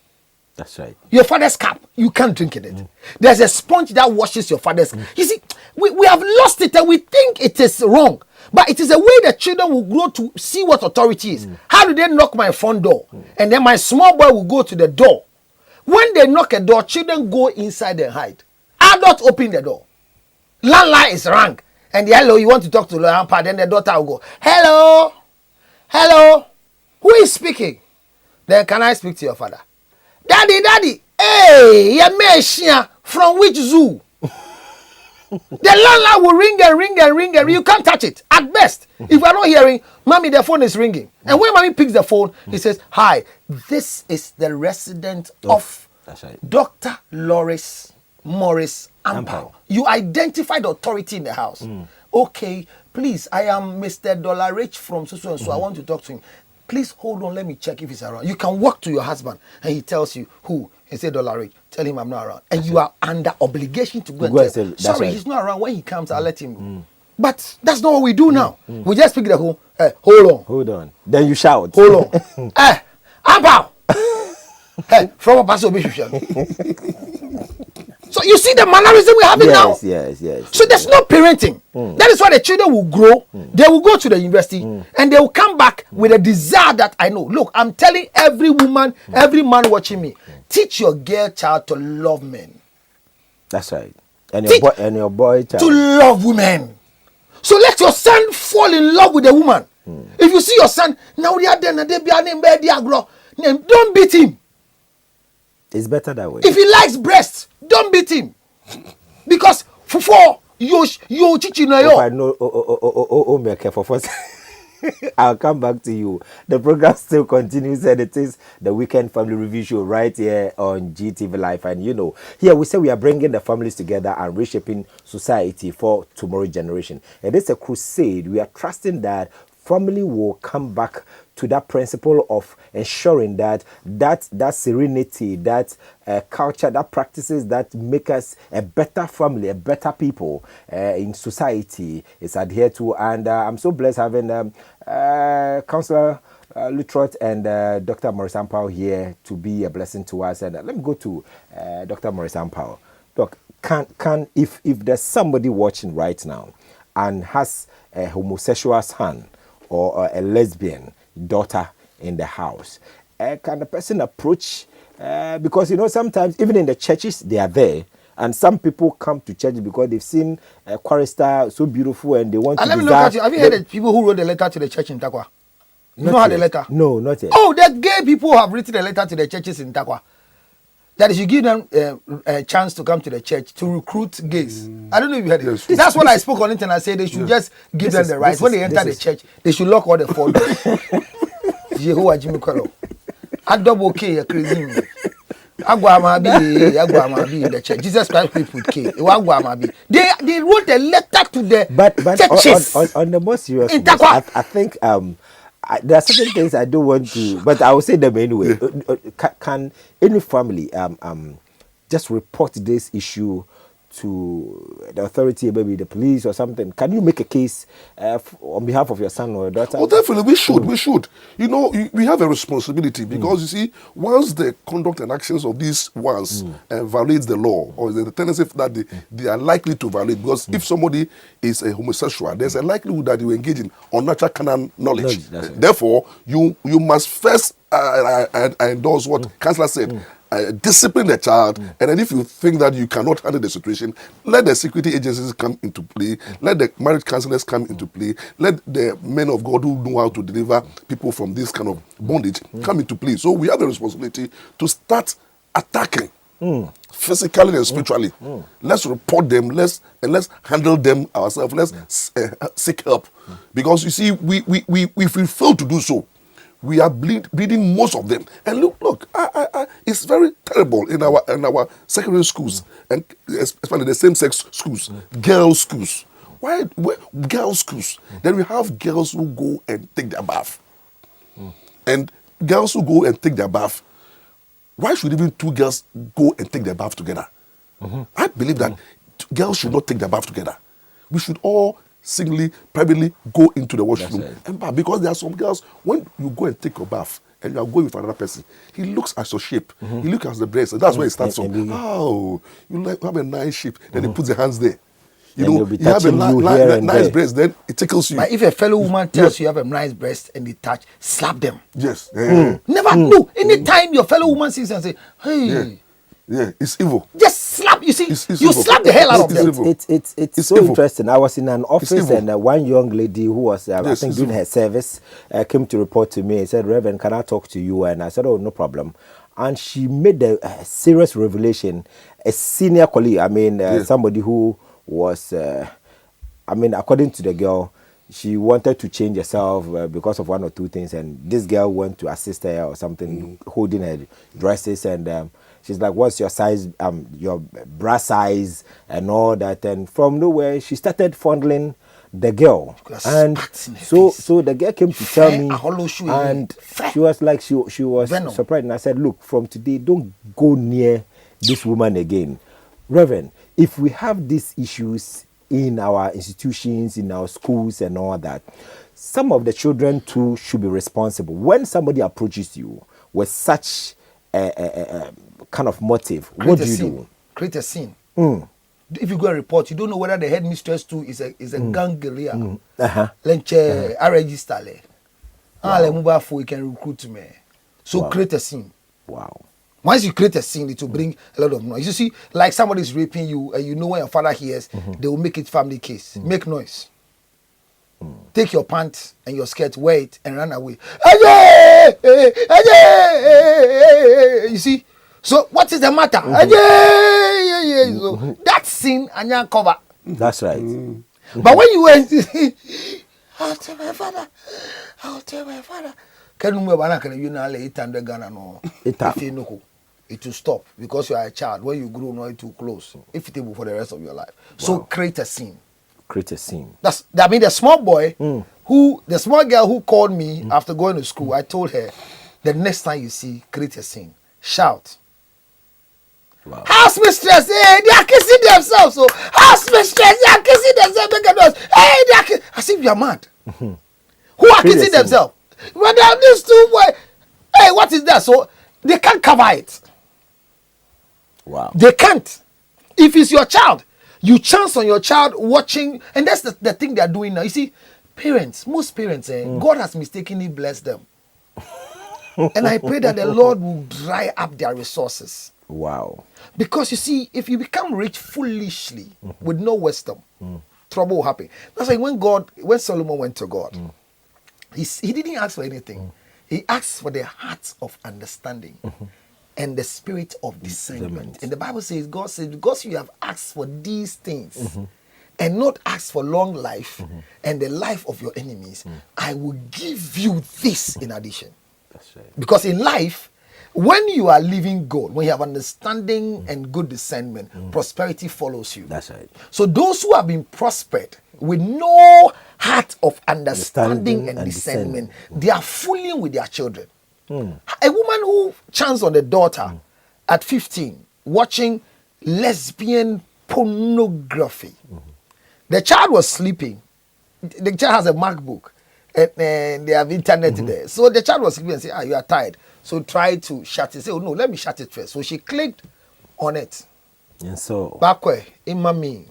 That's right. Your father's cup, you can't drink in it. There's a sponge that washes your father's. You see, we have lost it and we think it is wrong. But it is a way that children will grow to see what authority is. How do they knock my front door? And then my small boy will go to the door. When they knock a door, children go inside and hide. Adults open the door. Landline is rang. And the hello, you want to talk to Grandpa, then the daughter will go, hello, hello, who is speaking? Then can I speak to your father? Daddy, hey, you're from which zoo? The landline will ring and ring. You can't touch it. At best, if you are not hearing, mommy, the phone is ringing. And when mommy picks the phone, he says, hi, this is the resident of Dr. Loris Morris Ampao. You identified authority in the house. Okay, please, I am Mr. Dollarich from so and so. I want to talk to him. Please hold on, let me check if he's around. You can walk to your husband and he tells you who. He said Dollarich. Tell him I'm not around. And you are under obligation to go and tell him. Sorry, he's not around. When he comes, I'll let him go. But that's not what we do now. We just pick the whole. Hey, hold on. Then you shout. Hold on. Hey, Ampao. Hey, from a pastor bishop. So you see the mannerism we have now? Yes. So there's no parenting. That is why the children will grow. They will go to the university and they will come back with a desire that I know. Look, I'm telling every woman, every man watching me, teach your girl child to love men. That's right. And your boy child. To love women. So let your son fall in love with a woman. If you see your son, now don't beat him. It's better that way. If he likes breasts, don't beat him. Because for Yo, chichi na If yo. I know, me careful first. I'll come back to you. The program still continues, and it is the Weekend Family Review Show right here on GTV Live. And you know, here we say we are bringing the families together and reshaping society for tomorrow's generation. It is a crusade. We are trusting that family will come back to that principle of ensuring that serenity, that culture, that practices that make us a better family, a better people in society is adhered to. And I'm so blessed having Councillor Lutrot and Dr. Maurice Ampao here to be a blessing to us. And let me go to Dr. Maurice Ampao. Look, if there's somebody watching right now and has a homosexual son or a lesbian daughter in the house, can the person approach? Because you know, sometimes even in the churches they are there, and some people come to church because they've seen a chorister so beautiful and they want to. Let me look at you. Have you heard the people who wrote the letter to the church in Takwa? You know how the letter? No, not yet. Oh, the gay people have written a letter to the churches in Takwa. That is, you give them a chance to come to the church to recruit gays. I don't know if you heard it. That's what I spoke on it, and I said they should just give them the right. When they enter the church, they should lock all the 4 doors. Jehovah Jimmy Kwelo. I double K, a crazy me. Agwamabi in the church. Jesus Christ people K. Agwamabi. They wrote a letter to the churches. On the most serious note, I think there are certain things I don't want to, but I will say them anyway. Can any family just report this issue to the authority, maybe the police or something? Can you make a case on behalf of your son or daughter? Oh, definitely, we should. You know, we have a responsibility because you see, once the conduct and actions of these ones violates the law, or the tendency that they are likely to violate, because if somebody is a homosexual, there's a likelihood that you engage in unnatural carnal knowledge. Therefore, you must first endorse what Councillor said. Discipline the child, and then if you think that you cannot handle the situation, let the security agencies come into play, let the marriage counselors come into play, let the men of God who know how to deliver people from this kind of bondage come into play. So we have a responsibility to start attacking physically and spiritually. Let's report them, let's handle them ourselves, let's seek help. Because you see, if we fail to do so, we are bleeding most of them. And look, it's very terrible in our secondary schools, and especially the same-sex schools, girls' schools. Why girls' schools? Then we have girls who go and take their bath. And girls who go and take their bath, why should even 2 girls go and take their bath together? I believe that girls should not take their bath together. We should all singly, privately go into the washroom and bath, because there are some girls, when you go and take your bath and you are going with another person, he looks at your shape, he looks at the breast, and that's where it starts from. Oh, you have a nice shape, then he puts the hands there. You know, you have a nice breast, then it tickles you. But if a fellow woman tells you have a nice breast and they touch, slap them. Yes. Never. No. Anytime your fellow woman sees and say, hey. Yeah, it's evil. Just slap. You see, you slap the hell out of them. It's so evil. Interesting. I was in an office and one young lady who was, I think, doing her service came to report to me and said, Reverend, can I talk to you? And I said, oh, no problem. And she made a serious revelation. A senior colleague, somebody who was, according to the girl, she wanted to change herself because of 1 or 2 things. And this girl went to assist her or something, holding her dresses, and she's like, what's your size, your bra size and all that. And from nowhere, she started fondling the girl. And so the girl came to tell me, and she was like, she was surprised. And I said, look, from today, don't go near this woman again. Reverend, if we have these issues in our institutions, in our schools and all that, some of the children too should be responsible. When somebody approaches you with such a kind of motive, what do you do? Create a scene. If you go and report, you don't know whether the headmistress too is a gang guerrilla. Lenche register le. Mobile you can recruit me. So create a scene. Wow. Once you create a scene, it will bring a lot of noise. You see, like somebody is raping you, and you know when your father hears, they will make it family case. Make noise. Take your pants and your skirt, wear it, and run away. You see? So what is the matter? So that scene, and you cover. That's right. But when you went, I'll tell my father. Can you remember you know 800 Ghana no? It will stop because you are a child. When you grow, no, it will close. If it will for the rest of your life. Wow. So create a scene. Create a scene. I mean, the small boy the small girl who called me after going to school, I told her, the next time you see, create a scene. Shout. Wow. House mistress, hey, they are kissing themselves. So house mistress, they are kissing themselves. Make a noise. Hey, they are kissing. As if you are mad. Who are kissing themselves? When they have these two boys. Hey, what is that? So they can't cover it. Wow. They can't. If it's your child, you chance on your child watching, and that's the thing they are doing now. You see, parents, most parents, God has mistakenly blessed them. And I pray that the Lord will dry up their resources. Wow. Because you see, if you become rich foolishly with no wisdom, trouble will happen. That's why when Solomon went to God, he didn't ask for anything. He asked for the heart of understanding and the spirit of discernment. And the Bible says, God says, because you have asked for these things and not asked for long life and the life of your enemies, I will give you this in addition. That's right. Because in life, when you are living good, when you have understanding and good discernment, prosperity follows you. That's right. So those who have been prospered with no heart of understanding and discernment, they are fooling with their children. A woman who chanced on the daughter at 15 watching lesbian pornography. The child was sleeping. The child has a MacBook and they have internet there. So the child was sleeping and said, you are tired. So try to shut it. Say, oh no, let me shut it first. So she clicked on it. And so backway in mommy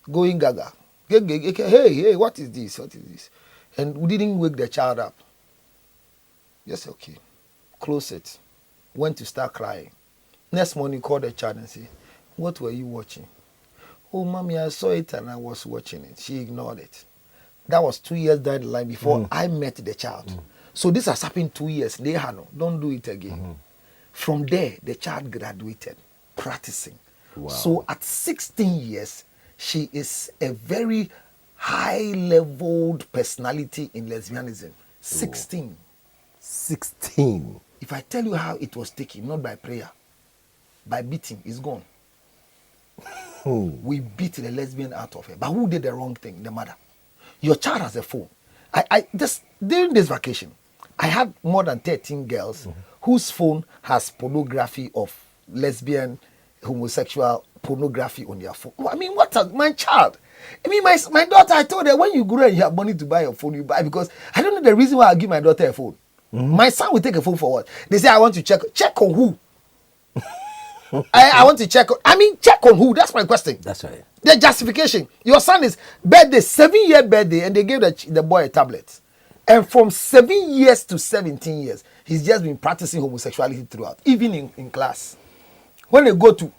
going gaga. Hey, what is this? What is this? And we didn't wake the child up. Just okay. Close it. Went to start crying. Next morning called the child and said, what were you watching? Oh mommy, I saw it and I was watching it. She ignored it. That was 2 years down the line before I met the child. So this has happened 2 years. Don't do it again. From there, the child graduated, practicing. Wow. So at 16 years, she is a very high-leveled personality in lesbianism. 16. 16. If I tell you how it was taken, not by prayer, by beating, it's gone. We beat the lesbian out of her. But who did the wrong thing? The mother. Your child has a phone. I just during this vacation, I had more than 13 girls whose phone has pornography of lesbian, homosexual pornography on their phone. I mean, my child? I mean, my daughter, I told her, when you grow and you have money to buy a phone, you buy, because I don't know the reason why I give my daughter a phone. My son will take a phone for what? They say, I want to check on who? I want to check on, check on who? That's my question. That's right. The justification. Your son is birthday, 7-year birthday, and they gave the boy a tablet. And from 7 years to 17 years, he's just been practicing homosexuality throughout, even in class. When they go to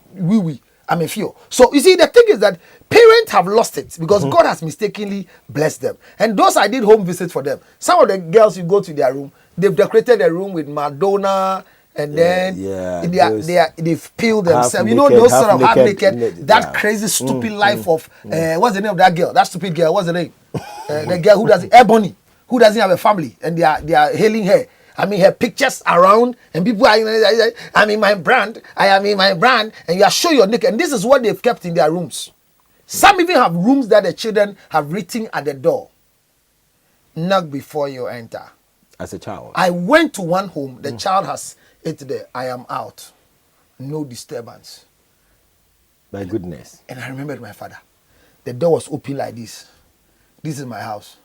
I'm a few. So you see, the thing is that parents have lost it because God has mistakenly blessed them. And those I did home visits for them. Some of the girls, you go to their room, they've decorated their room with Madonna, and then they've peeled themselves. You know, those sort of half naked, that crazy stupid life of what's the name of that girl? That stupid girl, what's the name? The girl who doesn't Ebony, who doesn't have a family, and they are hailing her. Her pictures around, and people are, I'm in my brand, I am in my brand, and you are showing your naked. And this is what they've kept in their rooms. Some even have rooms that the children have written at the door. Knock before you enter. As a child? I went to one home, the child has it there. I am out. No disturbance. My goodness. And I remembered my father. The door was open like this. This is my house.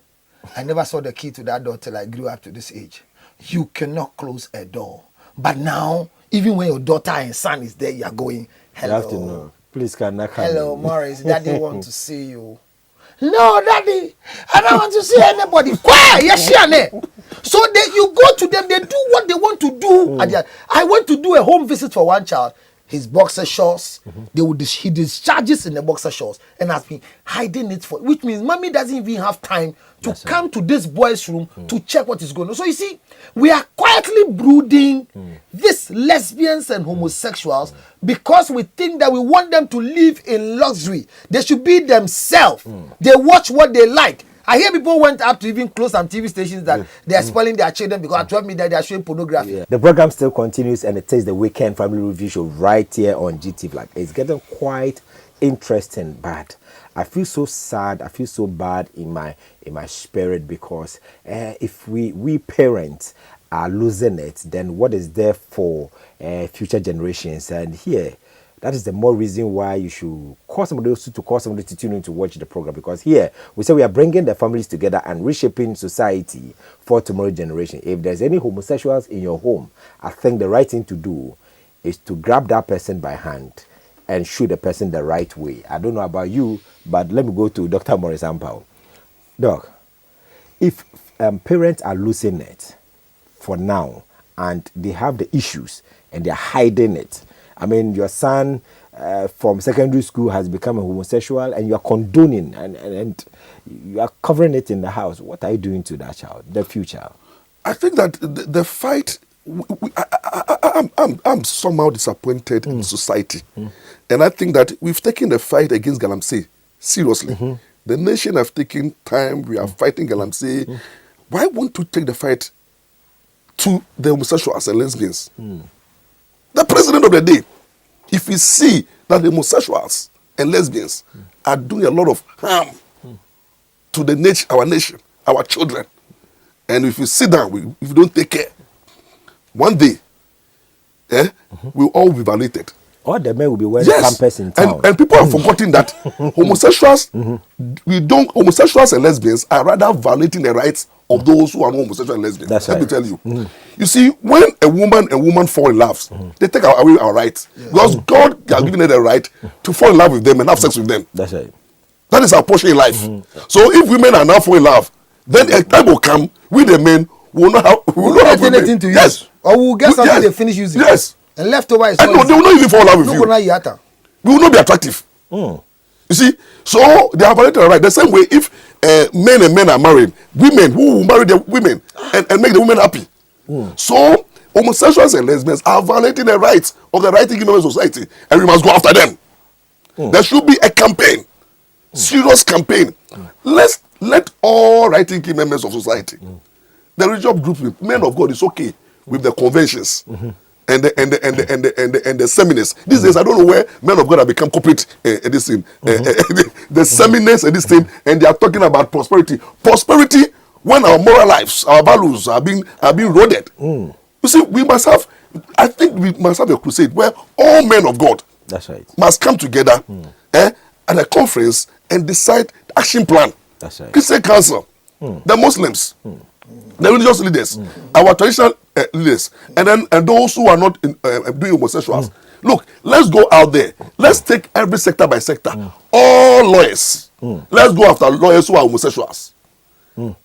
I never saw the key to that door till I grew up to this age. You cannot close a door. But now, even when your daughter and son is there, you are going, hello. You have to know. Please can I come hello, in? Morris. Daddy want to see you. No, Daddy. I don't want to see anybody. Quiet. Yes, so you go to them, they do what they want to do. I went to do a home visit for one child. his boxer shorts. He discharges in the boxer shorts and has been hiding it for, which means mommy doesn't even have time to come to this boy's room to check what is going on. So you see, we are quietly brooding these lesbians and homosexuals because we think that we want them to live in luxury. They should be themselves. They watch what they like. I hear people went up to even close some TV stations that they are spoiling their children because at 12 midnight they are showing pornography. Yeah. The program still continues, and it is the Weekend Family Review Show right here on GT Flag. It's getting quite interesting, but I feel so sad. I feel so bad in my spirit because if we parents are losing it, then what is there for future generations? And here, that is the more reason why you should call somebody to tune in to watch the program, because here we say we are bringing the families together and reshaping society for tomorrow's generation. If there's any homosexuals in your home, I think the right thing to do is to grab that person by hand and shoot the person the right way. I don't know about you, but let me go to Dr. Morris Ampao. Doc, if parents are losing it for now and they have the issues and they're hiding it, I mean, your son from secondary school has become a homosexual and you are condoning and you are covering it in the house. What are you doing to that child, the future? I think that the fight, I'm somehow disappointed in society. And I think that we've taken the fight against Galamsey seriously. The nation have taken time. We are fighting Galamsey. Why won't you take the fight to the homosexuals and lesbians? The president of the day, if we see that the homosexuals and lesbians are doing a lot of harm to the our nation, our children, and if we sit down, if we don't take care, one day, we'll all be violated. All the men will be wearing campus in town. And people have forgotten that homosexuals, homosexuals and lesbians are rather violating the rights of those who are not homosexual and lesbian. Let me tell you. You see, when a woman fall in love, they take away our rights. Because God has given her the right to fall in love with them and have sex with them. That's right. That is our portion in life. So if women are now falling in love, then a time will come, we the men will not have anything to use. Yes. Or we'll get something they finish using. Yes. And leftover is and no, they will not even fall in love with you. We will not be attractive. You see, so they are violating the right. The same way, if men and men are married, women who will marry the women and make the women happy. So homosexuals and lesbians are violating the rights of the right-thinking members of society, and we must go after them. There should be a campaign, serious campaign. Let all right-thinking members of society, the religious groups, men of God, is okay with the conventions. And the seminars. These days, I don't know where men of God have become corporate in this thing. The seminars and this thing, and they are talking about prosperity. Prosperity when our moral lives, our values are being eroded. You see, I think we must have a crusade where all men of God must come together at a conference and decide the action plan. That's right. Christian Council, the Muslims, the religious leaders, our traditional leaders, and those who are not doing homosexuals. Look, let's go out there. Let's take every sector by sector. All lawyers. Let's go after lawyers who are homosexuals.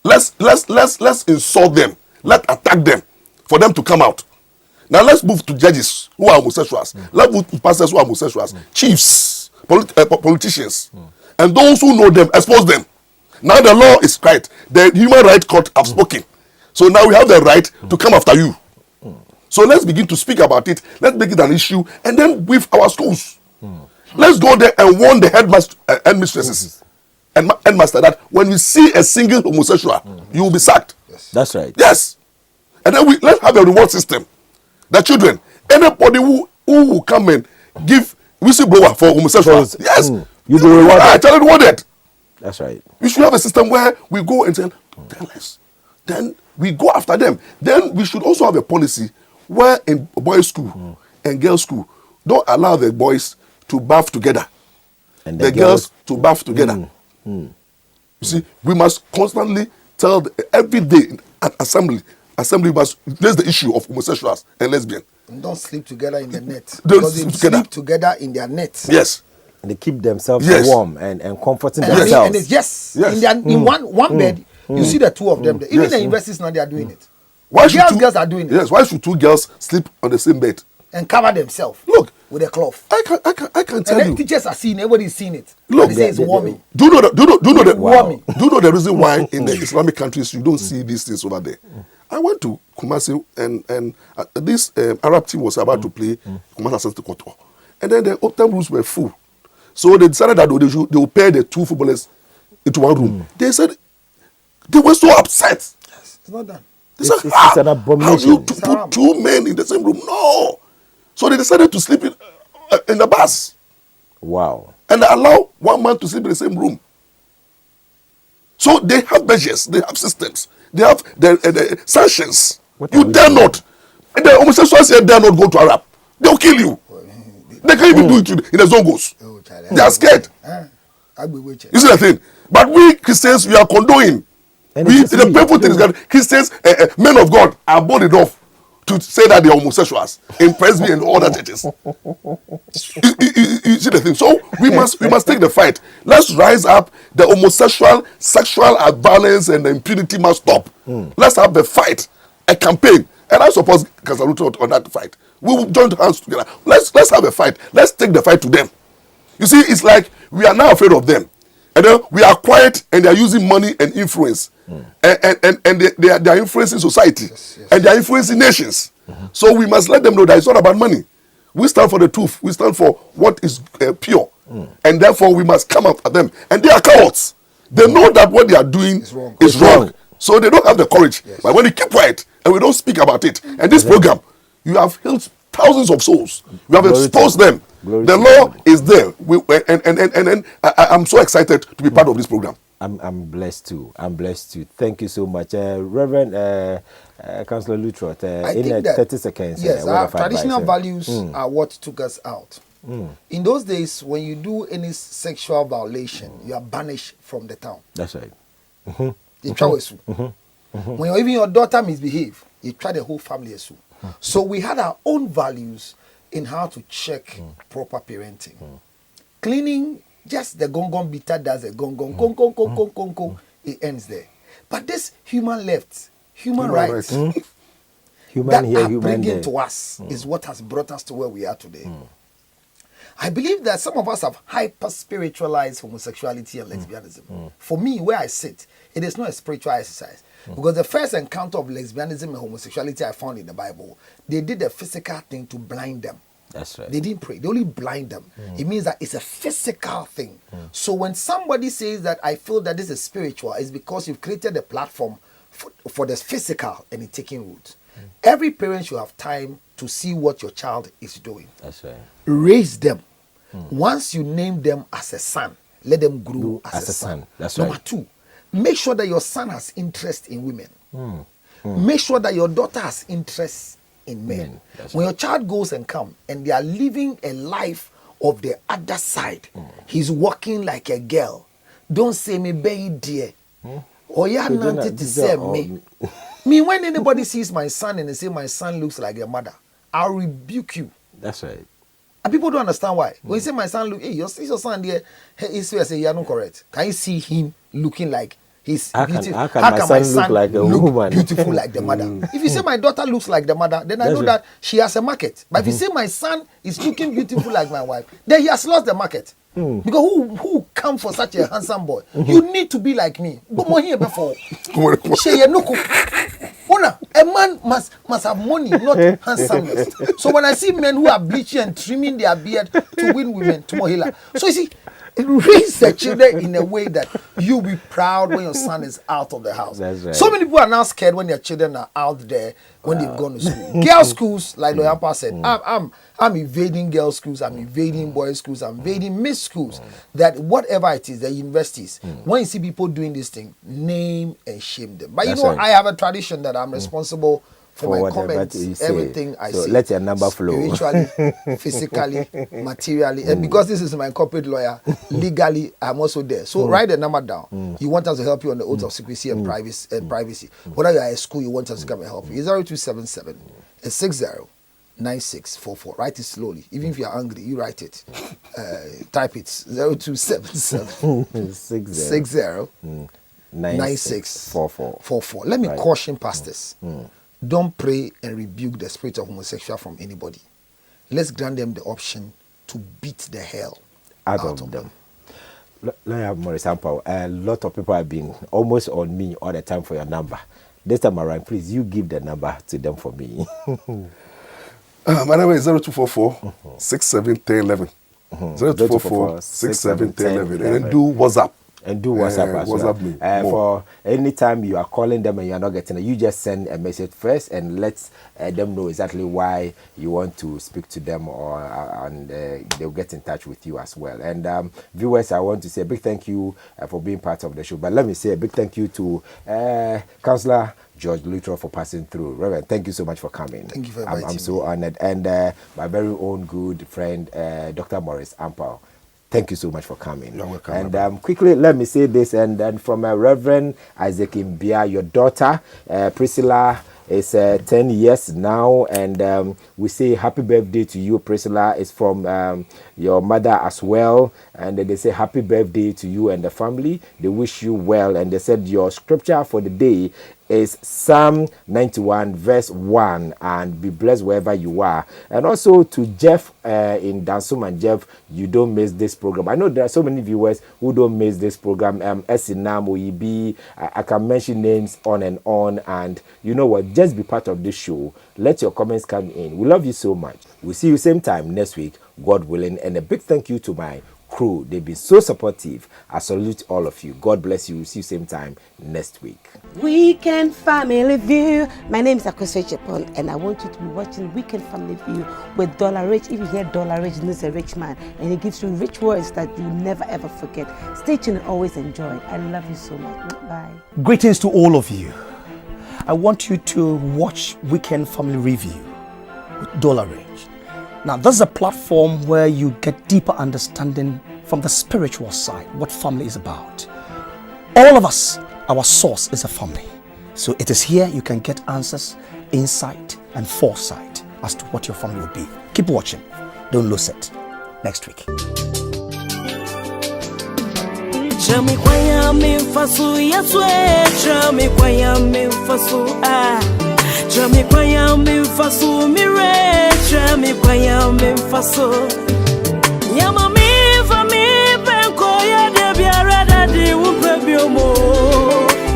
Let's insult them. Let's attack them for them to come out. Now let's move to judges who are homosexuals. Let's move to pastors who are homosexuals. Chiefs, politicians, and those who know them, expose them. Now the law is right. The Human Rights Court have spoken. So now we have the right to come after you. So let's begin to speak about it. Let's make it an issue. And then with our schools, let's go there and warn the headmistresses and headmaster that when you see a single homosexual, you will be sacked. That's right. Yes. And then let's have a reward system. The children, anybody who will come and give whistleblower for homosexuals, yes, you be rewarded. Actually rewarded. That's right. We should have a system where we go and say, tell us. Then we go after them. Then we should also have a policy where in boys' school and girls' school, don't allow the boys to bath together. And the girls to bath together. You see, we must constantly tell every day at assembly must raise the issue of homosexuals and lesbians. And don't sleep together in the net. Don't sleep together in their nets. Yes. And they keep themselves warm and comforting themselves. In one bed, you see the two of them there. Even the universities now, they are doing it. Girls are doing it. Yes, why should two girls sleep on the same bed? and cover themselves. Look, with a cloth. I can tell you. Teachers are seeing. Everybody's seeing it. Look, they say it's warming. Do you know the warming? Do you know the reason why in the Islamic countries you don't see these things over there? I went to Kumasi and this Arab team was about to play Kumasi Asante Koto, and then the hotel rooms were full, so they decided that they would pair the two footballers into one room. They said they were so upset. Yes, it's not done. They said, it's an abomination. How do you put two men in the same room? No. So they decided to sleep in the bus. Wow. And allow one man to sleep in the same room. So they have measures, they have systems, they have the sanctions. You dare not. And the homosexuals here dare not go to Arab. They'll kill you. They can't even do it in the Zongos. They are scared. You see the thing? But we Christians, we are condoning. The painful thing is that Christians, men of God, are bold enough to say that they are homosexuals in Presby and other churches. You see the thing? So we must take the fight. Let's rise up. The homosexual, sexual violence and the impunity must stop. Let's have the fight, a campaign. And I suppose Kasaluto on that fight. We will join hands together. Let's have a fight. Let's take the fight to them. You see, it's like we are now afraid of them. And then we are quiet and they are using money and influence. And they are influencing society. Yes. And they are influencing nations. So we must let them know that it's not about money. We stand for the truth. We stand for what is pure. And therefore we must come after them. And they are cowards. They know that what they are doing is wrong. So they don't have the courage. Yes. But when they keep quiet and we don't speak about it, and this program, you have healed thousands of souls. You have exposed them. The law is there. And I'm so excited to be part of this program. I'm blessed too. I'm blessed too. Thank you so much, Reverend Councillor Lutrot. In 30 seconds. Yes, our traditional values are what took us out. In those days, when you do any sexual violation, you are banished from the town. That's right. When even your daughter misbehave, you try the whole family as well. So we had our own values in how to check proper parenting. Cleaning, just the gong beater does a gong, it ends there. But this human rights, human here, are human bringing there. to us is what has brought us to where we are today. I believe that some of us have hyper-spiritualized homosexuality and lesbianism. For me, where I sit, it is not a spiritual exercise. Because the first encounter of lesbianism and homosexuality I found in the Bible, they did a physical thing to blind them. That's right. They didn't pray. They only blind them. It means that it's a physical thing. So when somebody says that I feel that this is spiritual, it's because you've created a platform for the physical and it's taking root. Every parent should have time to see what your child is doing. That's right. Raise them. Once you name them as a son, let them grow as a son. That's Number right. 2, make sure that your son has interest in women. Make sure that your daughter has interest in men. When your child goes and comes and they are living a life of the other side, he's walking like a girl. Don't say me baby dear. Or you are not to say me. Me, when anybody sees my son and they say my son looks like a mother, I'll rebuke you. That's right. And people don't understand why. When you say my son look, hey, your son there, he's say you're not correct. Can you see him looking like he's beautiful? How can my son look like a woman? Beautiful like the mother. If you say my daughter looks like the mother, then I know that she has a market. But if you say my son is looking beautiful like my wife, then he has lost the market. Because who come for such a handsome boy? You need to be like me. But more here before. A man must have money, not handsomeness. So when I see men who are bleaching and trimming their beard to win women, to Mohila. So you see, raise the children in a way that you'll be proud when your son is out of the house. That's right. So many people are now scared when their children are out there when they've gone to school. Girls' schools, like Loyampa said, I'm invading girls' schools, I'm invading boys' schools, I'm invading mixed schools. That whatever it is, the universities, when you see people doing this thing, name and shame them. But That's you know, right. I have a tradition that I'm responsible for my comments, everything I say. Let your number flow. Spiritually, physically, materially. And because this is my corporate lawyer, legally, I'm also there. So write the number down. You want us to help you on the oath of secrecy and privacy. Whether you are at school, you want us to come and help you. It's 0277 609644. Write it slowly. Even if you're angry, you write it. Type it. 0277 60 9644. Let me caution pastors. Don't pray and rebuke the spirit of homosexuality from anybody. let's grant them the option to beat the hell out of them. Let me have more example. A lot of people have been almost on me all the time for your number. This time around, please, you give the number to them for me. My number is 0244 671011. 0244 671011. And then do WhatsApp. And do WhatsApp as WhatsApp well. For any time you are calling them and you are not getting it, you just send a message first and let them know exactly why you want to speak to them, and they'll get in touch with you as well. And viewers, I want to say a big thank you for being part of the show. But let me say a big thank you to Councillor George Luther for passing through. Reverend, thank you so much for coming. Thank you very much. I'm so honored. And my very own good friend, Dr. Morris Ampao. Thank you so much for coming. You're welcome. And quickly, let me say this, and then from Reverend Isaac Mbia, your daughter, Priscilla, is 10 years now, and we say happy birthday to you, Priscilla. It's from your mother as well, and they say happy birthday to you and the family. They wish you well, and they said your scripture for the day is Psalm 91 verse 1, and be blessed wherever you are. And also to Jeff in Dansum, and Jeff, you don't miss this program. I know there are so many viewers who don't miss this program. Esinam, Oyibi, I can mention names on, and you know what, just be part of this show. Let your comments come in. We love you so much. We'll see you same time next week, God willing. And a big thank you to my crew. They've been so supportive. I salute all of you. God bless you. We'll see you same time next week. Weekend Family View. My name is Akoswe and I want you to be watching Weekend Family View with Dollarich. If you hear Dollarich, he's a rich man, and he gives you rich words that you never ever forget. Stay tuned and always enjoy. I love you so much. Bye. Greetings to all of you. I want you to watch Weekend Family Review with Dollarich. Now, this is a platform where you get deeper understanding from the spiritual side, what family is about. All of us, our source is a family. So it is here you can get answers, insight, and foresight as to what your family will be. Keep watching. Don't lose it. Next week. Chami kwaya mfasu yeswe, chami kwaya mfasu chami kwaya mfasu mire, chami kwaya mfasu yama mifa mi penko ya debiara dadi upebiomo.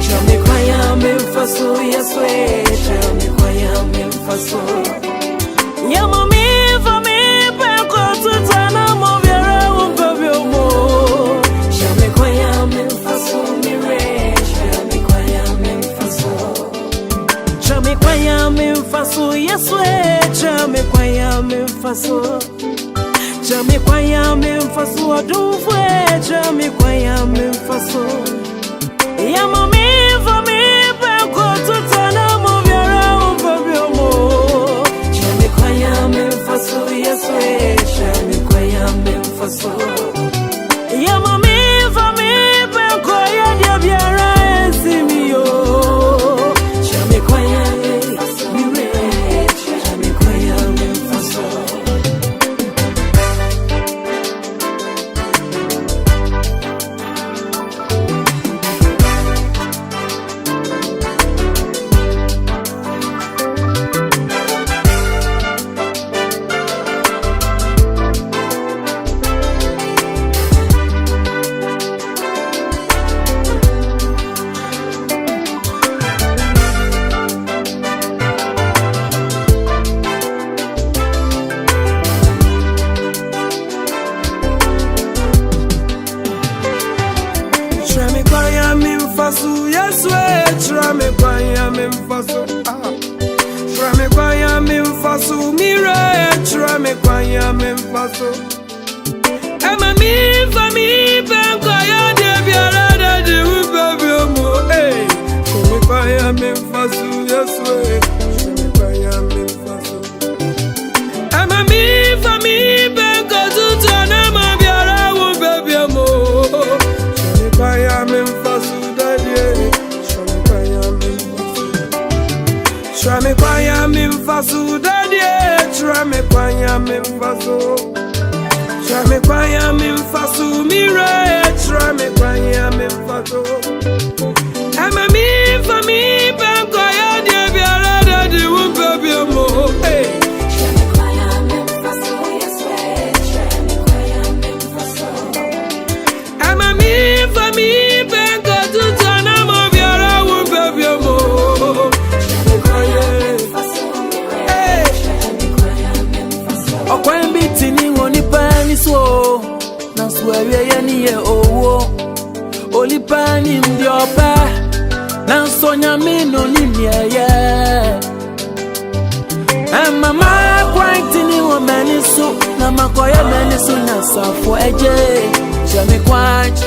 Chami kwaya mfasu yeswe, chami kwaya mfasu yama mifa mi penko tutana mo biara upebiomo. Chami kwaya mfasu mire, chami kwaya mfasu chami kwaya mfasu yeswe, chami kwaya mfasu chami kwaya mfasu adufwe, chami kwaya mfasu yama mifa mi penko tutana mo biara upebiomo. Chami kwaya mfasu yeswe, chami kwaya mfasu yama mifa mi penko ya diabiara esimiyo. Chami kwaya mire, chami kwaya mfasu. Chami kwaya mfasu yeswe, chami kwaya mfasu chami kwaya mfasu mire, chami kwaya mfasu ema mifa mi penko ya debiara dadi upebiomo. Chami kwaya mfasu yeswe, chami kwaya mfasu ema mifa mi penko tutana mo biara upebiomo. Kwaya mfasu dadie, chami kwaya mfasu chami kwaya mfasu dadie, chami kwaya mfasu chami kwaya mfasu mire, chami kwaya mfasu ema mifa mi penko ya debiara dadi upebiomo. Chami kwaya mfasu nim the opa. Now Sonia me no nim yeah. And mama quite ni woman so na makoya many so na so for eje. Try me quite.